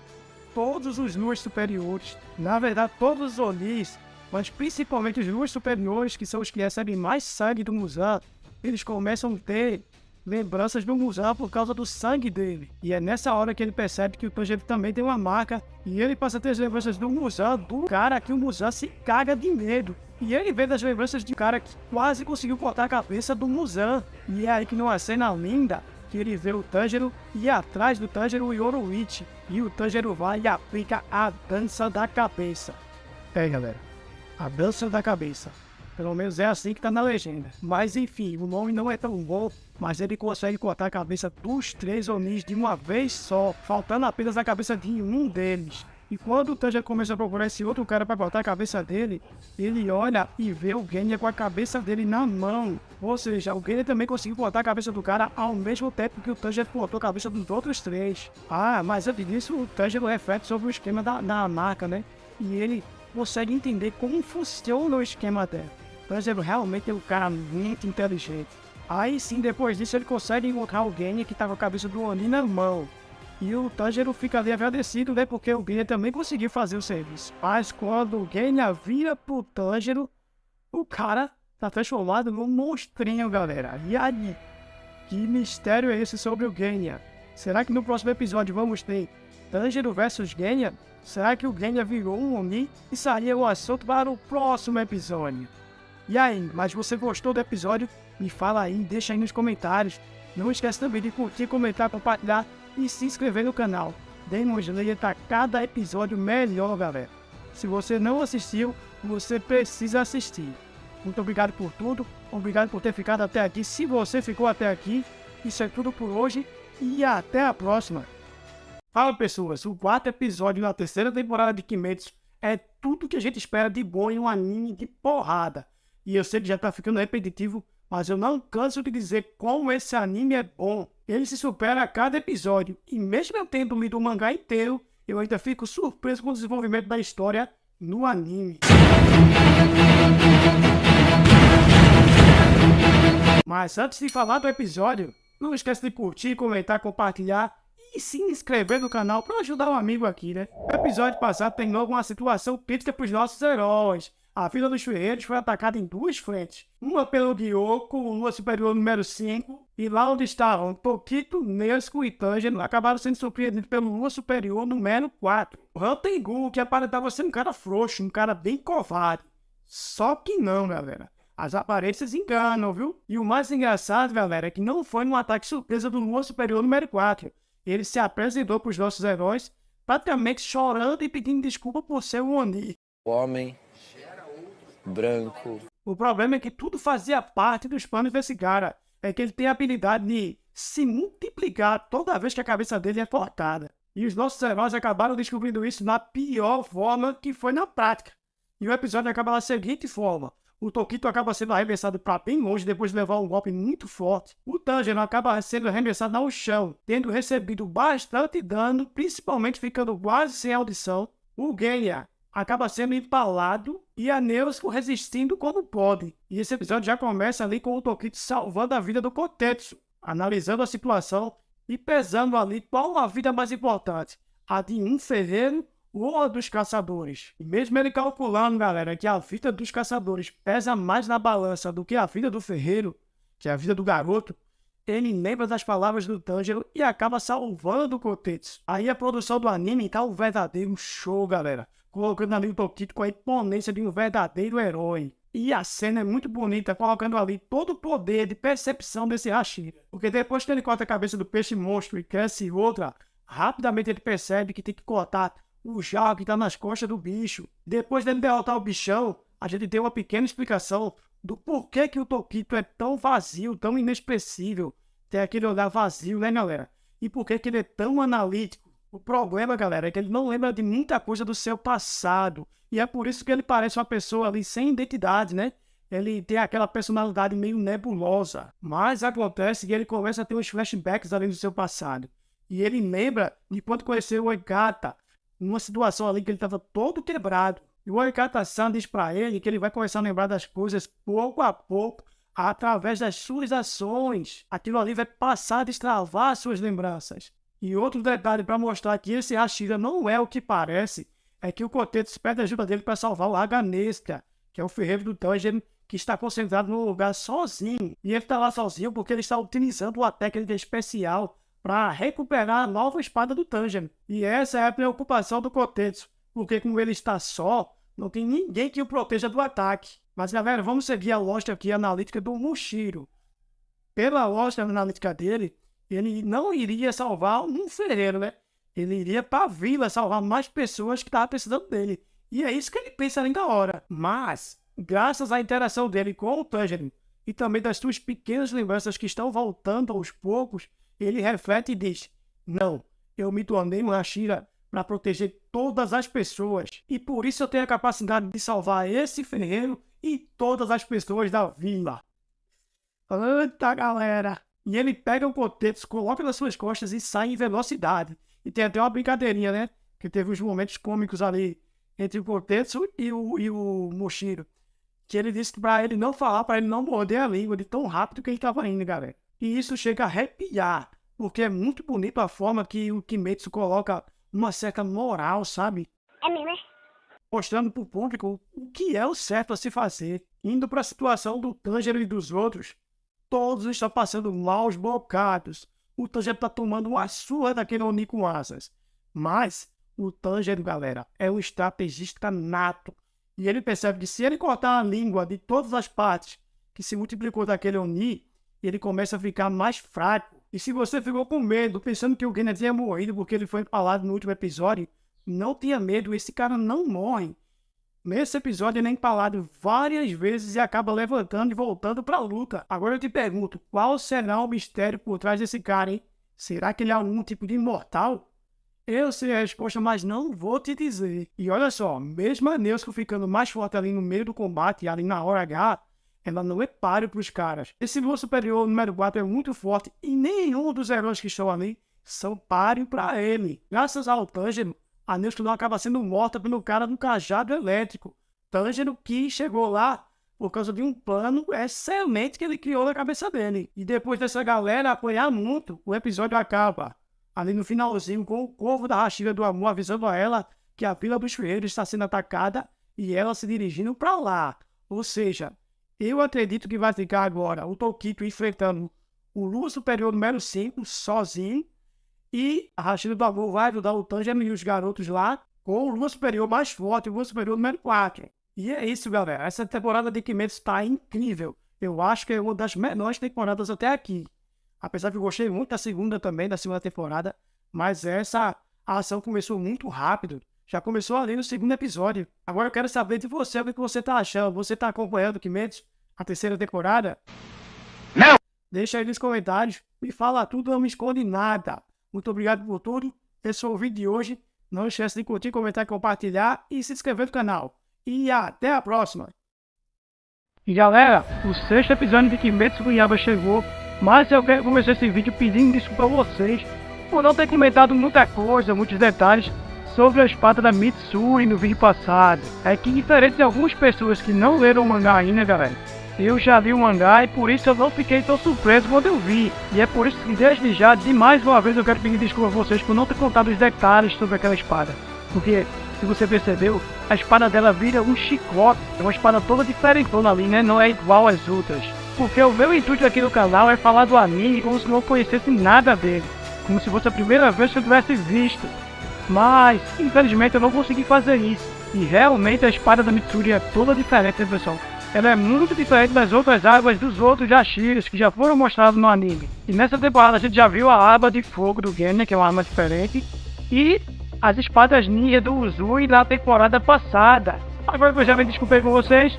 todos os Luas superiores, na verdade todos os Onis, mas principalmente os Luas superiores, que são os que recebem mais sangue do Muzan, eles começam a ter lembranças do Muzan por causa do sangue dele. E é nessa hora que ele percebe que o Tanjiro também tem uma marca, e ele passa a ter as lembranças do Muzan, do cara que o Muzan se caga de medo. E ele vê das lembranças de um cara que quase conseguiu cortar a cabeça do Muzan. E é aí que numa cena linda, que ele vê o Tanjiro e atrás do Tanjiro o Yoruichi. E o Tanjiro vai e aplica a dança da cabeça. É galera, a dança da cabeça. Pelo menos é assim que tá na legenda. Mas enfim, o nome não é tão bom, mas ele consegue cortar a cabeça dos 3 Onis de uma vez só, faltando apenas a cabeça de um deles. E quando o Tanjiro começa a procurar esse outro cara para cortar a cabeça dele, ele olha e vê o Genya com a cabeça dele na mão. Ou seja, o Genya também conseguiu cortar a cabeça do cara ao mesmo tempo que o Tanjiro cortou a cabeça dos outros 3. Ah, mas antes disso, o Tanjiro reflete sobre o esquema da marca, né? E ele consegue entender como funciona o esquema dela. O Tanjiro realmente é um cara muito inteligente. Aí sim, depois disso, ele consegue encontrar o Genya que tá com a cabeça do Oni na mão. E o Tanjiro fica ali agradecido, né? Porque o Genya também conseguiu fazer o serviço. Mas quando o Genya vira pro Tanjiro, o cara tá transformado num monstrinho, galera. E aí? Que mistério é esse sobre o Genya? Será que no próximo episódio vamos ter Tanjiro versus Genya? Será que o Genya virou um Oni? Isso aí é o assunto para o próximo episódio. E aí, mas você gostou do episódio? Me fala aí, deixa aí nos comentários. Não esquece também de curtir, comentar, compartilhar e se inscrever no canal. Demon Slayer tá cada episódio melhor, galera. Se você não assistiu, você precisa assistir. Muito obrigado por tudo, obrigado por ter ficado até aqui. Se você ficou até aqui, isso é tudo por hoje e até a próxima. Fala pessoas, o 4º episódio da 3ª temporada de Kimetsu é tudo que a gente espera de bom em um anime de porrada. E eu sei que já tá ficando repetitivo, mas eu não canso de dizer como esse anime é bom. Ele se supera a cada episódio, e mesmo eu tendo lido o mangá inteiro, eu ainda fico surpreso com o desenvolvimento da história no anime. Mas antes de falar do episódio, não esquece de curtir, comentar, compartilhar e se inscrever no canal para ajudar um amigo aqui, né? No episódio passado tem logo uma situação crítica para os nossos heróis. A Vila dos Ferreiros foi atacada em 2 frentes. Uma pelo Gyoko, Lua Superior número 5, e lá onde estavam Tokito, Nezuko e Tanjiro acabaram sendo surpreendidos pelo Lua Superior número 4. O Rantengu, que aparentava ser um cara frouxo, um cara bem covarde. Só que não, galera. As aparências enganam, viu? E o mais engraçado, galera, é que não foi num ataque surpresa do Lua Superior número 4. Ele se apresentou para os nossos heróis, praticamente chorando e pedindo desculpa por ser um Oni. Homem branco. O problema é que tudo fazia parte dos planos desse cara. É que ele tem a habilidade de se multiplicar toda vez que a cabeça dele é cortada. E os nossos heróis acabaram descobrindo isso na pior forma, que foi na prática. E o episódio acaba da seguinte forma. O Tokito acaba sendo arremessado para bem longe depois de levar um golpe muito forte. O Tanjiro acaba sendo arremessado ao chão, tendo recebido bastante dano, principalmente ficando quase sem audição. O Genya acaba sendo empalado e a Nezuko resistindo como pode. E esse episódio já começa ali com o Tokito salvando a vida do Kotetsu, analisando a situação e pesando ali qual a vida mais importante, a de um ferreiro ou a dos caçadores. E mesmo ele calculando, galera, que a vida dos caçadores pesa mais na balança do que a vida do ferreiro, que é a vida do garoto, ele lembra das palavras do Tanjiro e acaba salvando o Kotetsu. Aí a produção do anime tá um verdadeiro show, galera, colocando ali o Tokito com a imponência de um verdadeiro herói. E a cena é muito bonita, colocando ali todo o poder de percepção desse Hashira. Porque depois que ele corta a cabeça do peixe monstro e cresce outra, rapidamente ele percebe que tem que cortar o jarro que tá nas costas do bicho. Depois dele derrotar o bichão, a gente tem uma pequena explicação do porquê que o Tokito é tão vazio, tão inexpressível. Tem aquele olhar vazio, né, galera? E por que ele é tão analítico? O problema, galera, é que ele não lembra de muita coisa do seu passado. E é por isso que ele parece uma pessoa ali sem identidade, né? Ele tem aquela personalidade meio nebulosa. Mas acontece que ele começa a ter uns flashbacks ali do seu passado. E ele lembra de quando conheceu o Oikata, numa situação ali que ele estava todo quebrado. E o Oikata-san diz para ele que ele vai começar a lembrar das coisas pouco a pouco, através das suas ações. Aquilo ali vai passar a destravar suas lembranças. E outro detalhe para mostrar que esse Hashira não é o que parece, é que o Kotetsu pede ajuda dele para salvar o Haganesta, que é o ferreiro do Tanjiro, que está concentrado num lugar sozinho. E ele está lá sozinho porque ele está utilizando uma técnica especial para recuperar a nova espada do Tanjiro. E essa é a preocupação do Kotetsu, porque como ele está só, não tem ninguém que o proteja do ataque. Mas galera, vamos seguir a lógica aqui analítica do Mushiro. Pela lógica analítica dele, ele não iria salvar um ferreiro, né? Ele iria para a vila salvar mais pessoas que estavam precisando dele. E é isso que ele pensa ali na hora. Mas, graças à interação dele com o Tanjiro e também das suas pequenas lembranças que estão voltando aos poucos, ele reflete e diz: não, eu me tornei um Hashira para proteger todas as pessoas. E por isso eu tenho a capacidade de salvar esse ferreiro e todas as pessoas da vila. Eita, galera! E ele pega o Kotetsu, coloca nas suas costas e sai em velocidade. E tem até uma brincadeirinha, né? Que teve uns momentos cômicos ali entre o Kotetsu e o Mushiro. Que ele disse para ele não falar, para ele não morder a língua de tão rápido que ele estava indo, galera. E isso chega a arrepiar, porque é muito bonito a forma que o Kimetsu coloca uma certa moral, sabe? É mesmo, é? Mostrando pro público o que é o certo a se fazer. Indo para a situação do Tanjiro e dos outros, todos estão passando maus bocados. O Tanjiro está tomando uma surra daquele Oni com asas. Mas O Tanjiro, galera, é um estrategista nato. E ele percebe que se ele cortar a língua de todas as partes que se multiplicou daquele Oni, ele começa a ficar mais fraco. E se você ficou com medo, pensando que o Genya tinha morrido porque ele foi empalado no último episódio, não tenha medo, esse cara não morre. Nesse episódio ele é empalado várias vezes e acaba levantando e voltando pra luta. Agora eu te pergunto, qual será o mistério por trás desse cara, hein? Será que ele é algum tipo de imortal? Eu sei a resposta, mas não vou te dizer. E olha só, mesmo a Nezuko ficando mais forte ali no meio do combate, ali na hora H, ela não é páreo pros caras. Esse Lua Superior número 4 é muito forte e nenhum dos heróis que estão ali são páreo pra ele. Graças ao Tanjiro, a Nezuko não acaba sendo morta pelo cara do cajado elétrico. Tanjiro que chegou lá por causa de um plano excelente que ele criou na cabeça dele. E depois dessa galera apoiar muito, o episódio acaba ali no finalzinho com o Corvo da Hashira do Amor avisando a ela que a Vila dos Ferreiros está sendo atacada e ela se dirigindo para lá. Ou seja, eu acredito que vai ficar agora o Tokito enfrentando o Lua Superior número 5 sozinho e a Hashira do Amor vai ajudar o Tanjiro e os garotos lá com o Lua Superior mais forte, o Lua Superior número 4. E é isso, galera. Essa temporada de Kimetsu está incrível. Eu acho que é uma das melhores temporadas até aqui. Apesar que eu gostei muito da segunda também, da segunda temporada. Mas essa ação começou muito rápido. Já começou ali no segundo episódio. Agora eu quero saber de você, o que você tá achando. Você tá acompanhando Kimetsu, a terceira temporada? Não! Deixa aí nos comentários. Me fala tudo, não me esconde nada. Muito obrigado por tudo. Esse foi o vídeo de hoje. Não esquece de curtir, comentar, compartilhar e se inscrever no canal. E até a próxima! E galera, o sexto episódio de Kimetsu no Yaiba chegou. Mas eu quero começar esse vídeo pedindo desculpa a vocês por não ter comentado muita coisa, muitos detalhes sobre a espada da Mitsuri no vídeo passado. É que diferente de algumas pessoas que não leram o mangá ainda, galera, eu já li o mangá e por isso eu não fiquei tão surpreso quando eu vi. E é por isso que desde já, de mais uma vez, eu quero pedir desculpa a vocês por não ter contado os detalhes sobre aquela espada. Porque, se você percebeu, a espada dela vira um chicote. É uma espada toda diferentona ali, né? Não é igual às outras. Porque o meu intuito aqui no canal é falar do anime como se não conhecesse nada dele. Como se fosse a primeira vez que eu tivesse visto. Mas, infelizmente, eu não consegui fazer isso. E realmente a espada da Mitsuri é toda diferente, né, pessoal? Ela é muito diferente das outras armas dos outros Hashiras que já foram mostrados no anime. E nessa temporada a gente já viu a arma de fogo do Genya, que é uma arma diferente. E as espadas ninja do Uzui na temporada passada. Agora que eu já me desculpei com vocês,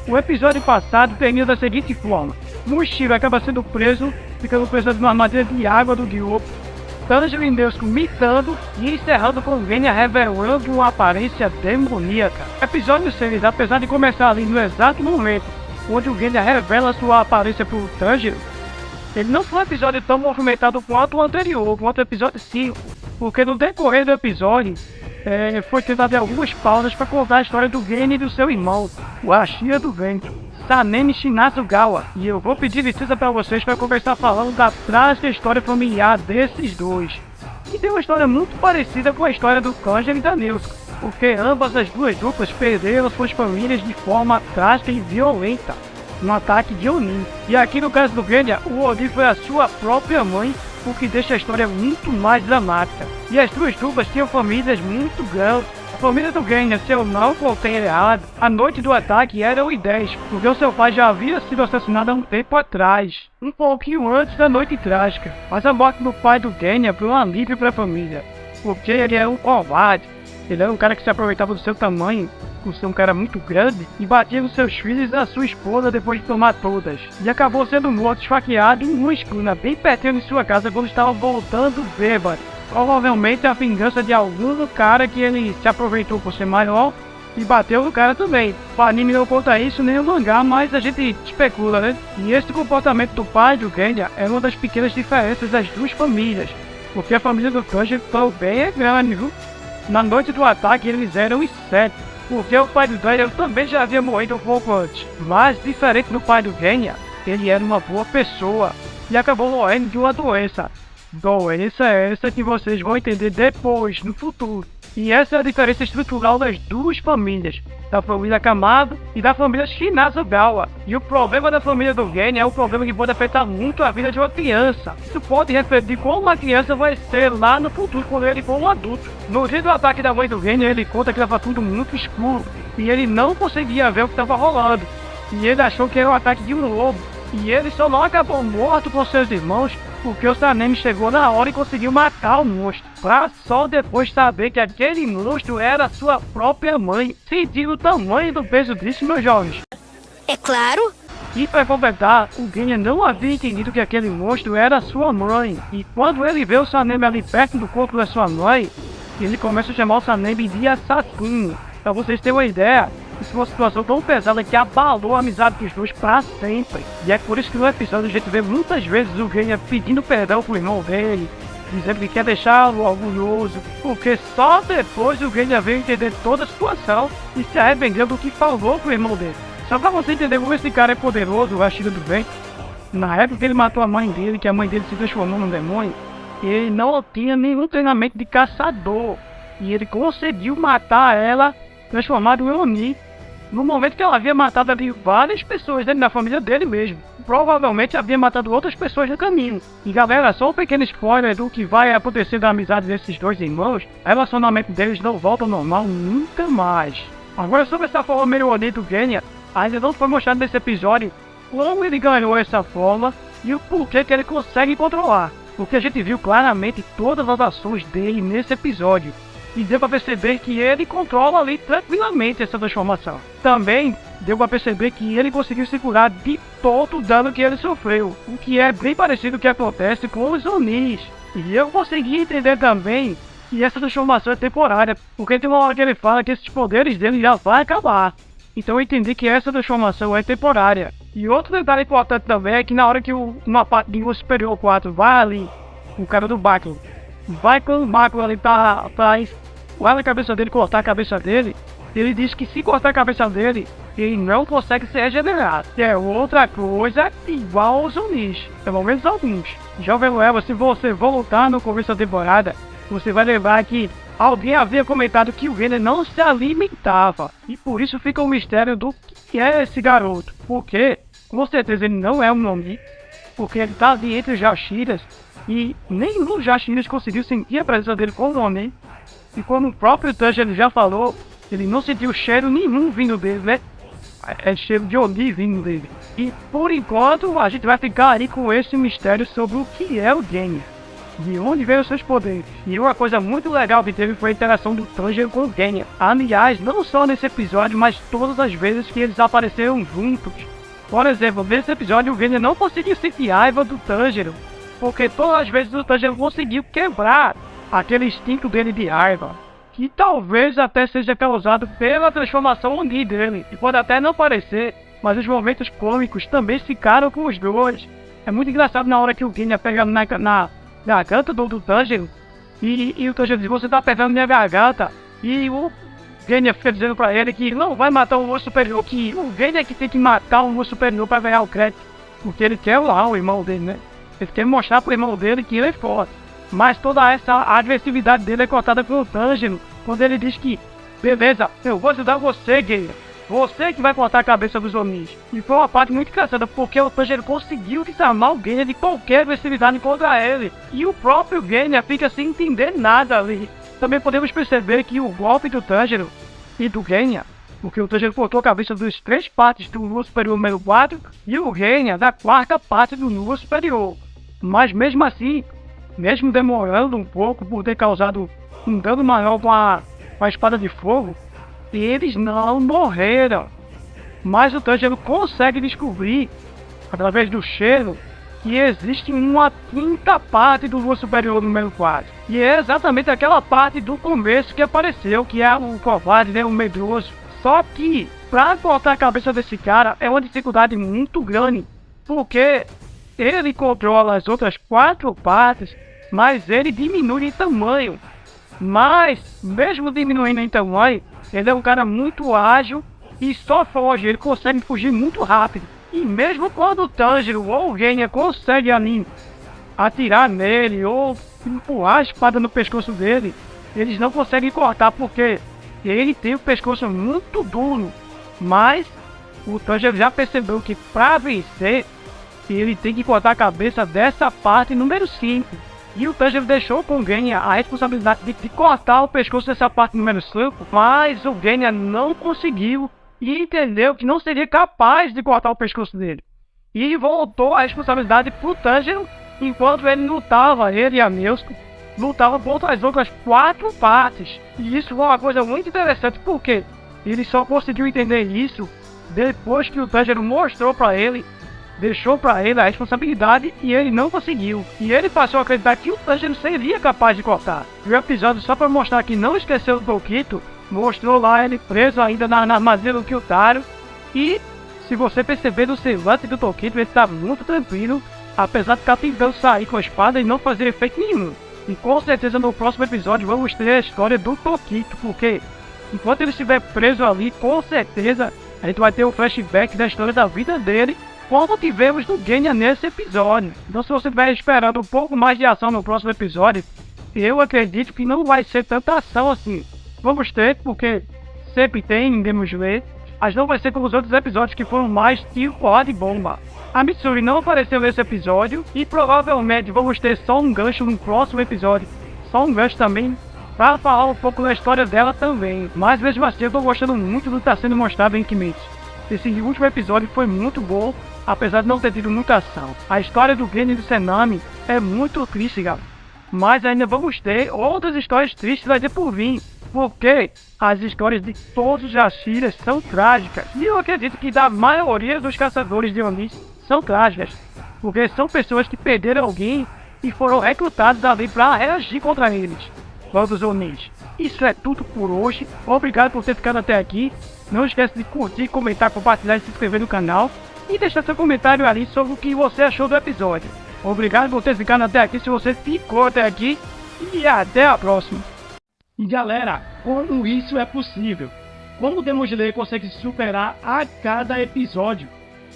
o episódio passado termina da seguinte forma: Mushiro acaba sendo preso, ficando preso numa armadilha de água do Gyopo. Tanjiro e Nezuko mitando e encerrando com Genya revelando uma aparência demoníaca. Episódio 6, apesar de começar ali no exato momento onde o Genya revela sua aparência pro Tanjiro, ele não foi um episódio tão movimentado quanto o anterior, quanto o episódio 5, porque no decorrer do episódio foi tentado algumas pausas para contar a história do Genya e do seu irmão, o Hashira do Vento, Sanemi Shinazugawa. E eu vou pedir licença para vocês para começar falando da trágica história familiar desses dois, que tem uma história muito parecida com a história do Tanjiro e da Nezuko, porque ambas as duas duplas perderam suas famílias de forma trágica e violenta, um ataque de Oni. E aqui no caso do Genya, o Oni foi a sua própria mãe, o que deixa a história muito mais dramática. E as duas duplas tinham famílias muito grandes. A família do Genya, se eu não contei errado, a noite do ataque era o 10, porque o seu pai já havia sido assassinado há um tempo atrás, um pouquinho antes da noite trágica. Mas a morte do pai do Genya foi um alívio para a família, porque ele era um covarde. Ele era um cara que se aproveitava do seu tamanho, por ser um cara muito grande, e batia nos seus filhos e na sua esposa depois de tomar todas. E acabou sendo morto, esfaqueado em uma esquina bem pertinho de sua casa quando estava voltando bêbado. Provavelmente a vingança de algum cara que ele se aproveitou por ser maior e bateu no cara também. O anime não conta isso nem o mangá, mas a gente especula, né? E esse comportamento do pai do Genya é uma das pequenas diferenças das duas famílias, porque a família do Tanjiro também é grande, viu? Na noite do ataque eles eram os 7, porque o pai do Tanjiro também já havia morrido um pouco antes. Mas diferente do pai do Genya, ele era uma boa pessoa e acabou morrendo de uma doença Doença é essa que vocês vão entender depois, no futuro. E essa é a diferença estrutural das duas famílias, da família Kamado e da família Shinazugawa. E o problema da família do Genya é um problema que pode afetar muito a vida de uma criança. Isso pode refletir como uma criança vai ser lá no futuro quando ele for um adulto. No dia do ataque da mãe do Genya, ele conta que estava tudo muito escuro e ele não conseguia ver o que estava rolando. E ele achou que era o ataque de um lobo. E ele só não acabou morto com seus irmãos porque o Sanemi chegou na hora e conseguiu matar o monstro, pra só depois saber que aquele monstro era sua própria mãe. Sentindo o tamanho do peso disso, meus jovens. É claro. E para completar, o Genya não havia entendido que aquele monstro era sua mãe. E quando ele vê o Sanemi ali perto do corpo da sua mãe, ele começa a chamar o Sanemi de assassino. Pra vocês terem uma ideia, isso é uma situação tão pesada que abalou a amizade dos dois pra sempre. E é por isso que no episódio a gente vê muitas vezes o Genya pedindo perdão pro irmão dele, dizendo que quer deixá-lo orgulhoso, porque só depois o Genya veio entender toda a situação e se arrependeu do que falou pro irmão dele. Só pra você entender como esse cara é poderoso, o Hashira do Bem, na época que ele matou a mãe dele, que a mãe dele se transformou num demônio, ele não tinha nenhum treinamento de caçador. E ele conseguiu matar ela, transformada em Oni, no momento que ela havia matado ali várias pessoas dentro da família dele mesmo. Provavelmente havia matado outras pessoas no caminho. E galera, só um pequeno spoiler do que vai acontecer da amizade desses dois irmãos. O relacionamento deles não volta ao normal nunca mais. Agora sobre essa forma meio Oni do Genya, ainda não foi mostrado nesse episódio como ele ganhou essa forma e o porquê que ele consegue controlar. Porque a gente viu claramente todas as ações dele nesse episódio. E deu pra perceber que ele controla ali tranquilamente essa transformação. Também deu pra perceber que ele conseguiu se curar de todo o dano que ele sofreu. O que é bem parecido com o que acontece com os Onis. E eu consegui entender também que essa transformação é temporária. Porque tem uma hora que ele fala que esses poderes dele já vão acabar. Então eu entendi que essa transformação é temporária. E outro detalhe importante também é que na hora que uma parte de nível superior 4 vai ali, o cara do Báculo, vai com o Báculo ali pra lá na cabeça dele, cortar a cabeça dele, ele diz que se cortar a cabeça dele, ele não consegue se regenerar. Que é outra coisa igual aos Onis, pelo menos alguns. Jovem Lueva, se você voltar no começo da temporada, você vai lembrar que alguém havia comentado que o Genya não se alimentava. E por isso fica o mistério do que é esse garoto. Porque, com certeza, ele não é um Oni, porque ele tá ali entre os Jashiras, e nenhum Jashiras conseguiu sentir a presença dele com o Oni. E como o próprio Tanjiro já falou, ele não sentiu cheiro nenhum vindo dele, né? É cheiro de Oni vindo dele. E por enquanto a gente vai ficar aí com esse mistério sobre o que é o Genya. De onde veio os seus poderes. E uma coisa muito legal que teve foi a interação do Tanjiro com o Genya. Aliás, não só nesse episódio, mas todas as vezes que eles apareceram juntos. Por exemplo, nesse episódio o Genya não conseguiu sentir raiva do Tanjiro, porque todas as vezes o Tanjiro conseguiu quebrar aquele instinto dele de raiva, que talvez até seja causado pela transformação Oni dele, e pode até não parecer, mas os momentos cômicos também ficaram com os dois. É muito engraçado na hora que o Genya pega na garganta do Tanjiro, e o Tanjiro diz, você tá pegando minha garganta, e o Genya fica dizendo pra ele que não vai matar o urso superior, que o Genya é que tem que matar o urso superior pra ganhar o crédito, porque ele quer lá o irmão dele, né? Ele quer mostrar pro irmão dele que ele é forte. Mas toda essa agressividade dele é cortada pelo Tanjiro, quando ele diz que, beleza, eu vou ajudar você, Genya. Você que vai cortar a cabeça dos Onis. E foi uma parte muito engraçada, porque o Tanjiro conseguiu desarmar o Genya de qualquer agressividade contra ele. E o próprio Genya fica sem entender nada ali. Também podemos perceber que o golpe do Tanjiro e do Genya, porque o Tanjiro cortou a cabeça das 3 partes do nível superior número 4 e o Genya da 4ª parte do nível superior. Mas mesmo assim, mesmo demorando um pouco por ter causado um dano maior com a espada de fogo, eles não morreram. Mas o Tanjiro consegue descobrir, através do cheiro, que existe uma 5ª parte do nível superior número 4. E é exatamente aquela parte do começo que apareceu, que é o covarde, né, o medroso. Só que, pra cortar a cabeça desse cara, é uma dificuldade muito grande, porque ele controla as outras 4 partes, mas ele diminui em tamanho. Mas, mesmo diminuindo em tamanho, ele é um cara muito ágil e só foge, ele consegue fugir muito rápido. E mesmo quando o Tanjiro ou o Genya conseguem ali atirar nele ou empurrar a espada no pescoço dele, eles não conseguem cortar porque ele tem o pescoço muito duro. Mas o Tanjiro já percebeu que para vencer, ele tem que cortar a cabeça dessa parte número 5. E o Tanjiro deixou com o Genya a responsabilidade de cortar o pescoço dessa parte número 5, mas o Genya não conseguiu e entendeu que não seria capaz de cortar o pescoço dele. E voltou a responsabilidade pro Tanjiro, enquanto ele lutava, ele e a Nezuko lutavam contra as outras 4 partes. E isso foi uma coisa muito interessante, porque ele só conseguiu entender isso depois que o Tanjiro mostrou pra ele, deixou pra ele a responsabilidade e ele não conseguiu. E ele passou a acreditar que o Tanjiro seria capaz de cortar. E o episódio, só pra mostrar que não esqueceu do Tokito, mostrou lá ele preso ainda na armadilha do Kyutaro. E se você perceber no semblante do Tokito, ele tá muito tranquilo, apesar de estar tentando sair com a espada e não fazer efeito nenhum. E com certeza no próximo episódio vamos ter a história do Tokito, porque enquanto ele estiver preso ali, com certeza a gente vai ter um flashback da história da vida dele, como tivemos do Genya nesse episódio. Então se você estiver esperando um pouco mais de ação no próximo episódio, eu acredito que não vai ser tanta ação assim. Vamos ter, porque sempre tem em Demon Slayer, mas não vai ser como os outros episódios que foram mais tiro, porrada e bomba. A Mitsuri não apareceu nesse episódio e provavelmente vamos ter só um gancho no próximo episódio. Só um gancho também para falar um pouco da história dela também. Mas mesmo assim eu tô gostando muito do que está sendo mostrado em Kimetsu. Esse último episódio foi muito bom, apesar de não ter tido muita ação. A história do Genya e do Senami é muito triste, galera. Mas ainda vamos ter outras histórias tristes ainda por vir, porque as histórias de todos os Hashiras são trágicas. E eu acredito que da maioria dos caçadores de Onis são trágicas, porque são pessoas que perderam alguém e foram recrutados ali para reagir contra eles, contra os Onis. Isso é tudo por hoje. Obrigado por ter ficado até aqui. Não esquece de curtir, comentar, compartilhar e se inscrever no canal. E deixar seu comentário ali sobre o que você achou do episódio. Obrigado por ter ficado até aqui, se você ficou até aqui. E até a próxima. E galera, como isso é possível? Como o Demon Slayer consegue se superar a cada episódio?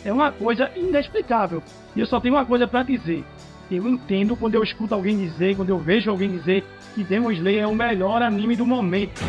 É uma coisa inexplicável. E eu só tenho uma coisa pra dizer. Eu entendo quando eu escuto alguém dizer, quando eu vejo alguém dizer que Demon Slayer é o melhor anime do momento.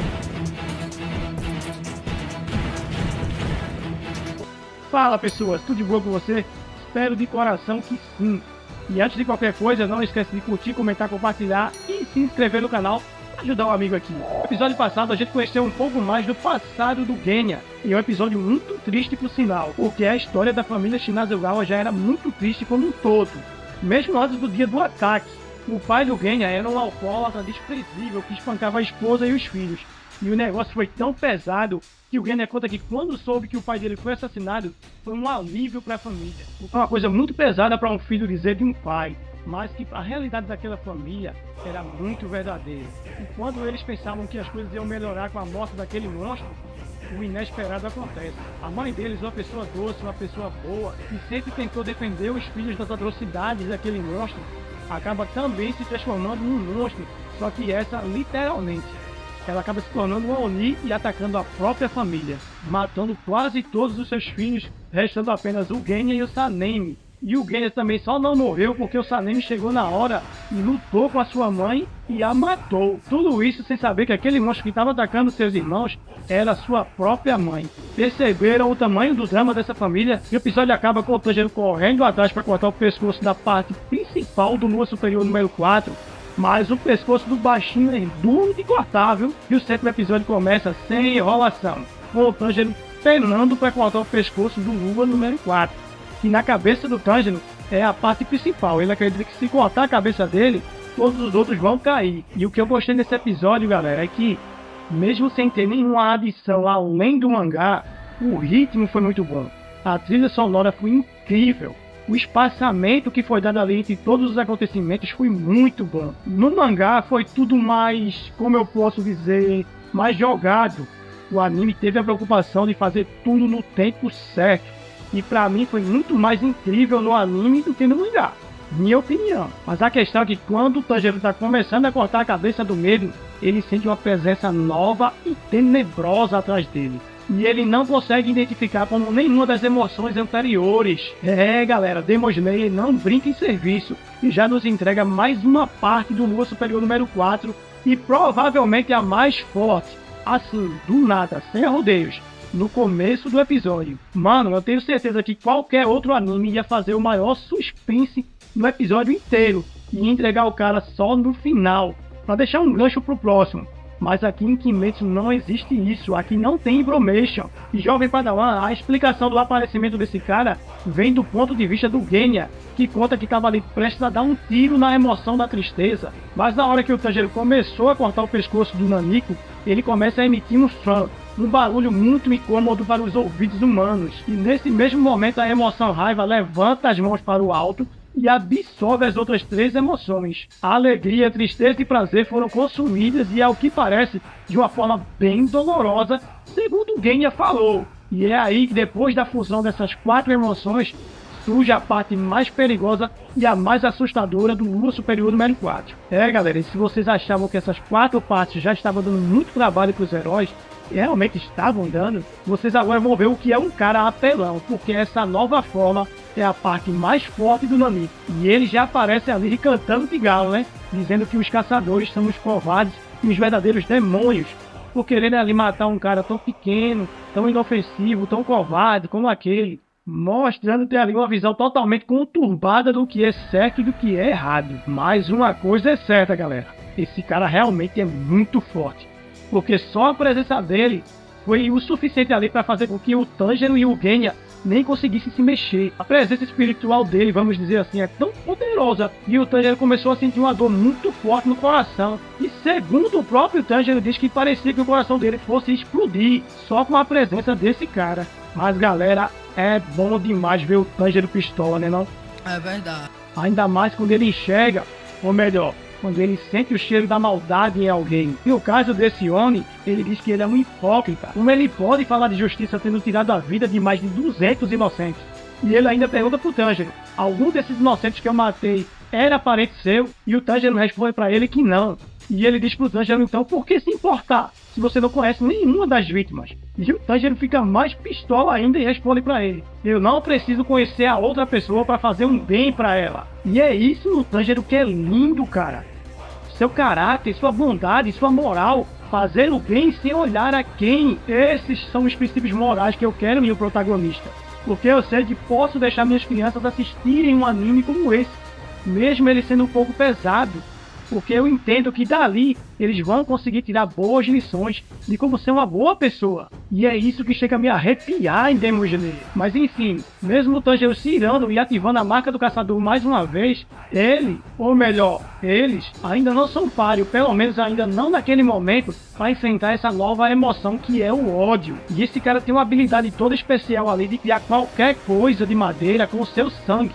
Fala pessoas, tudo de boa com você? Espero de coração que sim. E antes de qualquer coisa, não esquece de curtir, comentar, compartilhar e se inscrever no canal para ajudar um amigo aqui. No episódio passado a gente conheceu um pouco mais do passado do Genya. E é um episódio muito triste por sinal, porque a história da família Shinazugawa já era muito triste como um todo. Mesmo antes do dia do ataque, o pai do Genya era um alcoólatra desprezível que espancava a esposa e os filhos. E o negócio foi tão pesado que o Genya conta que quando soube que o pai dele foi assassinado, foi um alívio para a família. Foi uma coisa muito pesada para um filho dizer de um pai, mas que a realidade daquela família era muito verdadeira. E quando eles pensavam que as coisas iam melhorar com a morte daquele monstro, o inesperado acontece. A mãe deles, uma pessoa doce, uma pessoa boa, que sempre tentou defender os filhos das atrocidades daquele monstro, acaba também se transformando num monstro, só que essa literalmente. Ela acaba se tornando uma Oni e atacando a própria família, matando quase todos os seus filhos, restando apenas o Genya e o Sanemi. E o Genya também só não morreu porque o Sanemi chegou na hora e lutou com a sua mãe e a matou. Tudo isso sem saber que aquele monstro que estava atacando seus irmãos era sua própria mãe. Perceberam o tamanho do drama dessa família? E o episódio acaba com o Tanjiro correndo atrás para cortar o pescoço da parte principal do Lua Superior número 4. Mas o pescoço do baixinho é duro de cortar, viu? E o 7º episódio começa sem enrolação, com o Tanjiro penando para cortar o pescoço do Lua número 4. E na cabeça do Tanjiro é a parte principal. Ele acredita que se cortar a cabeça dele, todos os outros vão cair. E o que eu gostei desse episódio, galera, é que mesmo sem ter nenhuma adição além do mangá, o ritmo foi muito bom. A trilha sonora foi incrível. O espaçamento que foi dado ali entre todos os acontecimentos foi muito bom. No mangá foi tudo mais, como eu posso dizer, mais jogado. O anime teve a preocupação de fazer tudo no tempo certo. E pra mim foi muito mais incrível no anime do que no mangá. Minha opinião. Mas a questão é que quando o Tanjiro está começando a cortar a cabeça do medo, ele sente uma presença nova e tenebrosa atrás dele. e ele não consegue identificar como nenhuma das emoções anteriores. Galera, Demon Slayer não brinca em serviço e já nos entrega mais uma parte do Lua Superior número 4 e provavelmente a mais forte, assim, do nada, sem rodeios, no começo do episódio. Mano, eu tenho certeza que qualquer outro anime ia fazer o maior suspense no episódio inteiro e entregar o cara só no final, pra deixar um gancho pro próximo. Mas aqui em Kimetsu não existe isso, aqui não tem information. E Jovem Padawan, a explicação do aparecimento desse cara vem do ponto de vista do Genya, que conta que estava ali prestes a dar um tiro na emoção da tristeza. Mas na hora que o Tanjiro começou a cortar o pescoço do Naniko, ele começa a emitir um som, um barulho muito incômodo para os ouvidos humanos. E nesse mesmo momento a emoção raiva levanta as mãos para o alto e absorve as outras 3 emoções. A alegria, tristeza e prazer foram consumidas e, ao que parece, de uma forma bem dolorosa, segundo o Genya falou. E é aí que, depois da fusão dessas 4 emoções, surge a parte mais perigosa e a mais assustadora do Lua Superior número 4. Galera, e se vocês achavam que essas 4 partes já estavam dando muito trabalho para os heróis, e realmente estavam dando, vocês agora vão ver o que é um cara apelão, porque essa nova forma é a parte mais forte do Naniko. E ele já aparece ali cantando de galo, né? Dizendo que os caçadores são os covardes e os verdadeiros demônios, por quererem ali matar um cara tão pequeno, tão inofensivo, tão covarde como aquele, mostrando ter ali uma visão totalmente conturbada do que é certo e do que é errado. Mas uma coisa é certa, galera, esse cara realmente é muito forte, porque só a presença dele foi o suficiente ali para fazer com que o Tanjiro e o Genya nem conseguissem se mexer. A presença espiritual dele, vamos dizer assim, é tão poderosa e o Tanjiro começou a sentir uma dor muito forte no coração. E segundo o próprio Tanjiro, diz que parecia que o coração dele fosse explodir só com a presença desse cara. Mas galera, é bom demais ver o Tanjiro pistola, né não? É verdade. Ainda mais quando ele enxerga, ou melhor, quando ele sente o cheiro da maldade em alguém. E o caso desse homem, ele diz que ele é um hipócrita. Como ele pode falar de justiça tendo tirado a vida de mais de 200 inocentes? E ele ainda pergunta pro Tanjiro, algum desses inocentes que eu matei era parente seu? E o Tanjiro responde pra ele que não. E ele diz pro Tanjiro, então, por que se importar se você não conhece nenhuma das vítimas? E o Tanjiro fica mais pistola ainda e responde pra ele, eu não preciso conhecer a outra pessoa pra fazer um bem pra ela. E é isso no Tanjiro que é lindo, cara. Seu caráter, sua bondade, sua moral, fazer o bem sem olhar a quem. Esses são os princípios morais que eu quero em um protagonista. Porque eu sei que posso deixar minhas crianças assistirem um anime como esse, mesmo ele sendo um pouco pesado. Porque eu entendo que dali eles vão conseguir tirar boas lições de como ser uma boa pessoa. E é isso que chega a me arrepiar em Demon Slayer. Mas enfim, mesmo o Tanjiro se irando e ativando a marca do caçador mais uma vez, ele, ou melhor, eles, ainda não são páreo, pelo menos ainda não naquele momento, para enfrentar essa nova emoção que é o ódio. E esse cara tem uma habilidade toda especial ali de criar qualquer coisa de madeira com o seu sangue.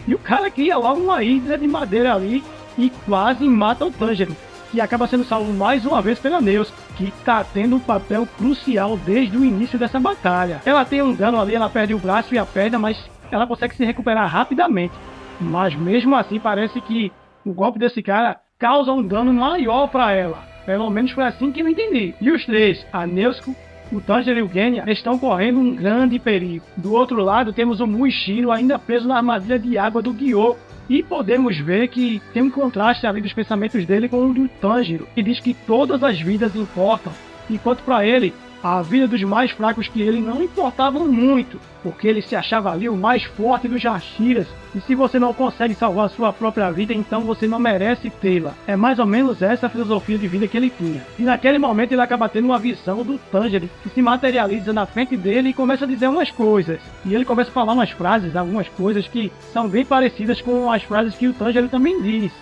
E o cara cria logo uma hidra de madeira ali e quase mata o Tanjiro, que acaba sendo salvo mais uma vez pela Neus, que tá tendo um papel crucial desde o início dessa batalha. Ela tem um dano ali, ela perde o braço e a perna, mas ela consegue se recuperar rapidamente. Mas mesmo assim parece que o golpe desse cara causa um dano maior para ela. Pelo menos foi assim que eu entendi. E os 3, a Nezuko, o Tanjiro e o Genya, estão correndo um grande perigo. Do outro lado temos o Muishiro ainda preso na armadilha de água do Gyou. E podemos ver que tem um contraste ali dos pensamentos dele com o do Tanjiro, que diz que todas as vidas importam, enquanto para ele, a vida dos mais fracos que ele não importavam muito, porque ele se achava ali o mais forte dos Hashiras, e se você não consegue salvar sua própria vida, então você não merece tê-la. É mais ou menos essa a filosofia de vida que ele tinha. E naquele momento ele acaba tendo uma visão do Tanjiro, que se materializa na frente dele e começa a dizer umas coisas. E ele começa a falar umas frases, algumas coisas que são bem parecidas com as frases que o Tanjiro também diz.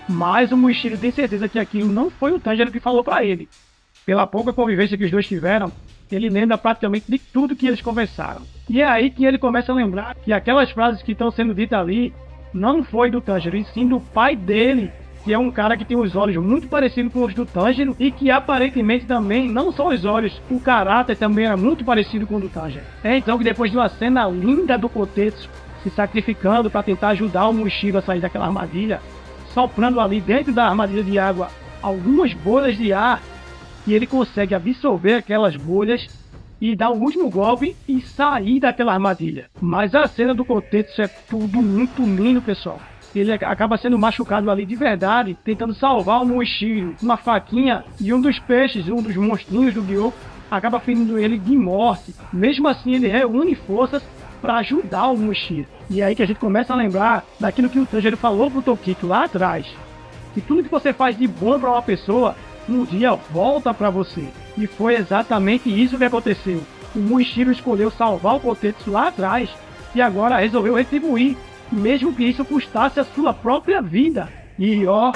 Mas o Muishiro tem certeza que aquilo não foi o Tanjiro que falou para ele. Pela pouca convivência que os dois tiveram, ele lembra praticamente de tudo que eles conversaram. E é aí que ele começa a lembrar que aquelas frases que estão sendo ditas ali não foi do Tanjiro, e sim do pai dele, que é um cara que tem os olhos muito parecidos com os do Tanjiro e que aparentemente também, não só os olhos, o caráter também era muito parecido com o do Tanjiro. É então que depois de uma cena linda do Kotetsu se sacrificando para tentar ajudar o Muishiro a sair daquela armadilha, soprando ali dentro da armadilha de água algumas bolhas de ar, e ele consegue absorver aquelas bolhas e dar o último golpe e sair daquela armadilha. Mas a cena do Kotetsu é tudo muito lindo, pessoal. Ele acaba sendo machucado ali de verdade, tentando salvar o Muishiro, uma faquinha, e um dos peixes, um dos monstrinhos do Gyoko, acaba ferindo ele de morte. Mesmo assim, ele reúne forças para ajudar o Muishiro. E é aí que a gente começa a lembrar daquilo que o Tanjiro falou pro Tokito lá atrás. Que tudo que você faz de bom para uma pessoa, um dia volta para você. E foi exatamente isso que aconteceu. O Muishiro escolheu salvar o Kotetsu lá atrás e agora resolveu retribuir, mesmo que isso custasse a sua própria vida. E ó,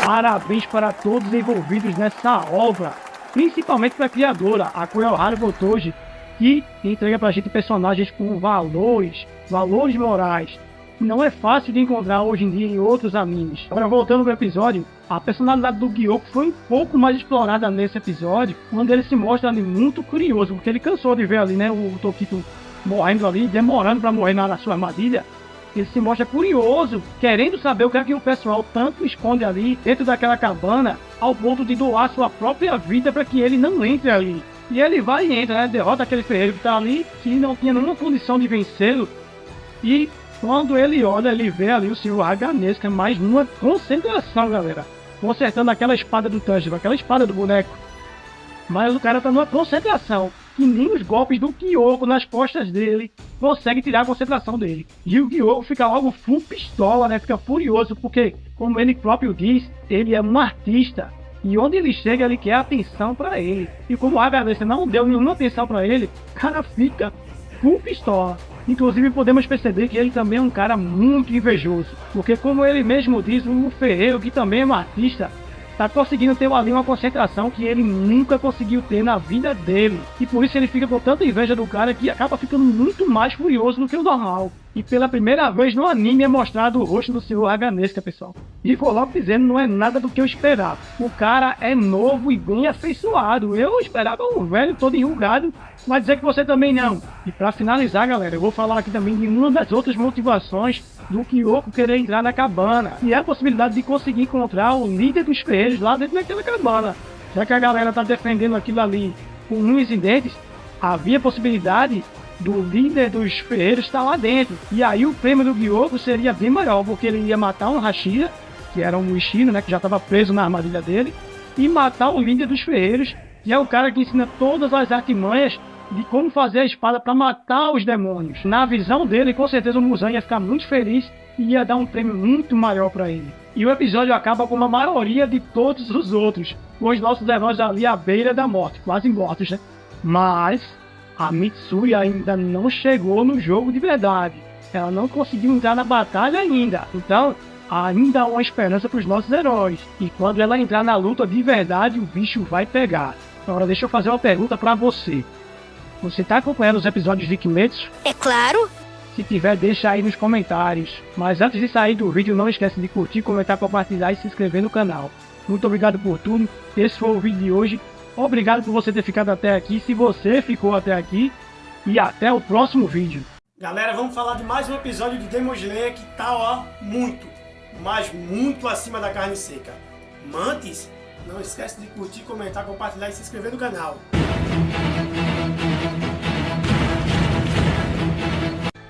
parabéns para todos envolvidos nessa obra, principalmente para a criadora, a Koyoharu Gotoji, que entrega pra gente personagens com valores morais. Não é fácil de encontrar hoje em dia em outros animes. Agora, voltando pro episódio, a personalidade do Gyoko foi um pouco mais explorada nesse episódio, quando ele se mostra ali muito curioso, porque ele cansou de ver ali, né, o Tokito morrendo ali, demorando para morrer na sua armadilha. Ele se mostra curioso, querendo saber o que é que o pessoal tanto esconde ali dentro daquela cabana, ao ponto de doar sua própria vida para que ele não entre ali. E ele vai e entra, né? Derrota aquele ferreiro que tá ali, que não tinha nenhuma condição de vencê-lo. E quando ele olha, ele vê ali o Sr. Haganesca, mais numa concentração, galera. Consertando aquela espada do Tanjiro, aquela espada do boneco. Mas o cara tá numa concentração, que nem os golpes do Gyoko nas costas dele conseguem tirar a concentração dele. E o Gyoko fica logo full pistola, né? Fica furioso, porque, como ele próprio diz, ele é um artista. E onde ele chega, ele quer atenção pra ele. E como o Haganesca não deu nenhuma atenção pra ele, o cara fica full pistola. Inclusive podemos perceber que ele também é um cara muito invejoso. Porque como ele mesmo diz, o ferreiro, que também é um artista, tá conseguindo ter ali uma concentração que ele nunca conseguiu ter na vida dele. E por isso ele fica com tanta inveja do cara que acaba ficando muito mais furioso do que o normal. E pela primeira vez no anime é mostrado o rosto do Sr. Haganesca, pessoal. E vou logo dizendo, não é nada do que eu esperava. O cara é novo e bem afeiçoado. Eu esperava um velho todo enrugado, mas dizer que você também não. E pra finalizar, galera, eu vou falar aqui também de uma das outras motivações do Gyoko querer entrar na cabana. E é a possibilidade de conseguir encontrar o líder dos ferreiros lá dentro daquela cabana. Já que a galera tá defendendo aquilo ali com unhas e dentes, havia possibilidade do líder dos ferreiros estar lá dentro. E aí o prêmio do Gyoko seria bem maior, porque ele ia matar um Hashira, que era um Muishiro, né, que já estava preso na armadilha dele, e matar o líder dos ferreiros, que é o cara que ensina todas as artimanhas de como fazer a espada para matar os demônios. Na visão dele, com certeza o Muzan ia ficar muito feliz e ia dar um prêmio muito maior para ele. E o episódio acaba com a maioria de todos os outros, com os nossos heróis ali à beira da morte, quase mortos, né? Mas a Mitsuri ainda não chegou no jogo de verdade. Ela não conseguiu entrar na batalha ainda. Então, ainda há uma esperança para os nossos heróis. E quando ela entrar na luta de verdade, o bicho vai pegar. Agora, deixa eu fazer uma pergunta para você. Você tá acompanhando os episódios de Kimetsu? É claro! Se tiver, deixa aí nos comentários. Mas antes de sair do vídeo, não esquece de curtir, comentar, compartilhar e se inscrever no canal. Muito obrigado por tudo. Esse foi o vídeo de hoje. Obrigado por você ter ficado até aqui, se você ficou até aqui, e até o próximo vídeo. Galera, vamos falar de mais um episódio de Demon Slayer que tá, ó, muito, mas muito acima da carne seca. Mantes, não esquece de curtir, comentar, compartilhar e se inscrever no canal.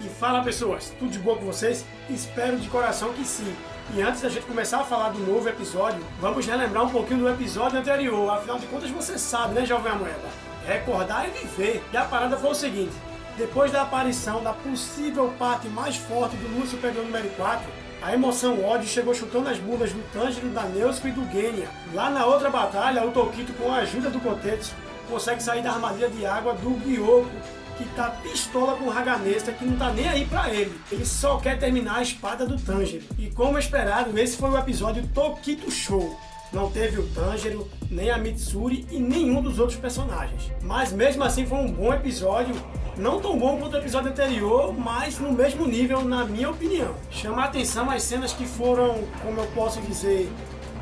E fala, pessoas, tudo de boa com vocês? Espero de coração que sim. E antes da gente começar a falar do novo episódio, vamos relembrar um pouquinho do episódio anterior. Afinal de contas, você sabe, né, Jovem Amoeba? Recordar e viver. E a parada foi o seguinte: depois da aparição da possível parte mais forte do Lúcio Superior número 4, a emoção ódio chegou chutando as bundas do Tanjiro, da Nezuko e do Genya. Lá na outra batalha, o Tokito, com a ajuda do Kotetsu, consegue sair da armadilha de água do Gyoko, que tá pistola com o Haganesca, que não tá nem aí pra ele. Ele só quer terminar a espada do Tanjiro. E como esperado, esse foi o episódio Tokito Show. Não teve o Tanjiro, nem a Mitsuri e nenhum dos outros personagens. Mas mesmo assim foi um bom episódio. Não tão bom quanto o episódio anterior, mas no mesmo nível, na minha opinião. Chama a atenção as cenas que foram, como eu posso dizer,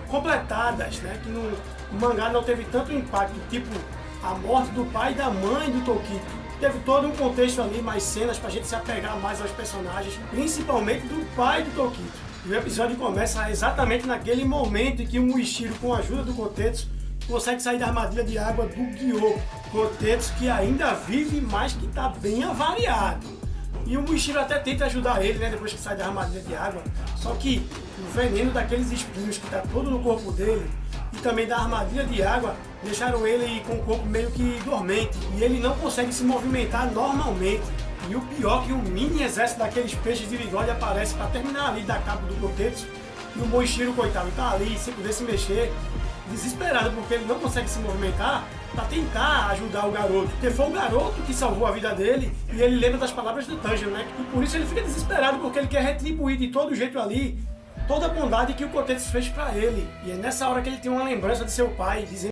completadas, né? Que no mangá não teve tanto impacto, tipo a morte do pai e da mãe do Tokito. Teve todo um contexto ali, mais cenas pra gente se apegar mais aos personagens, principalmente do pai do Tokito. E o episódio começa exatamente naquele momento em que o Muishiro, com a ajuda do Kotetsu, consegue sair da armadilha de água do Gyou, Kotetsu que ainda vive, mas que está bem avariado. E o Muishiro até tenta ajudar ele, né, depois que sai da armadilha de água, só que o veneno daqueles espinhos que está todo no corpo dele e também da armadilha de água deixaram ele com o corpo meio que dormente e ele não consegue se movimentar normalmente. E o pior é que um mini exército daqueles peixes de bigode aparece para terminar ali da cabo do Kotetsu. E o Moishiro, coitado, tá ali sem poder se mexer, desesperado porque ele não consegue se movimentar, para tentar ajudar o garoto. Porque foi o garoto que salvou a vida dele e ele lembra das palavras do Tanjiro, né? E por isso ele fica desesperado porque ele quer retribuir de todo jeito ali toda a bondade que o Kotetsu fez para ele. E é nessa hora que ele tem uma lembrança de seu pai, dizendo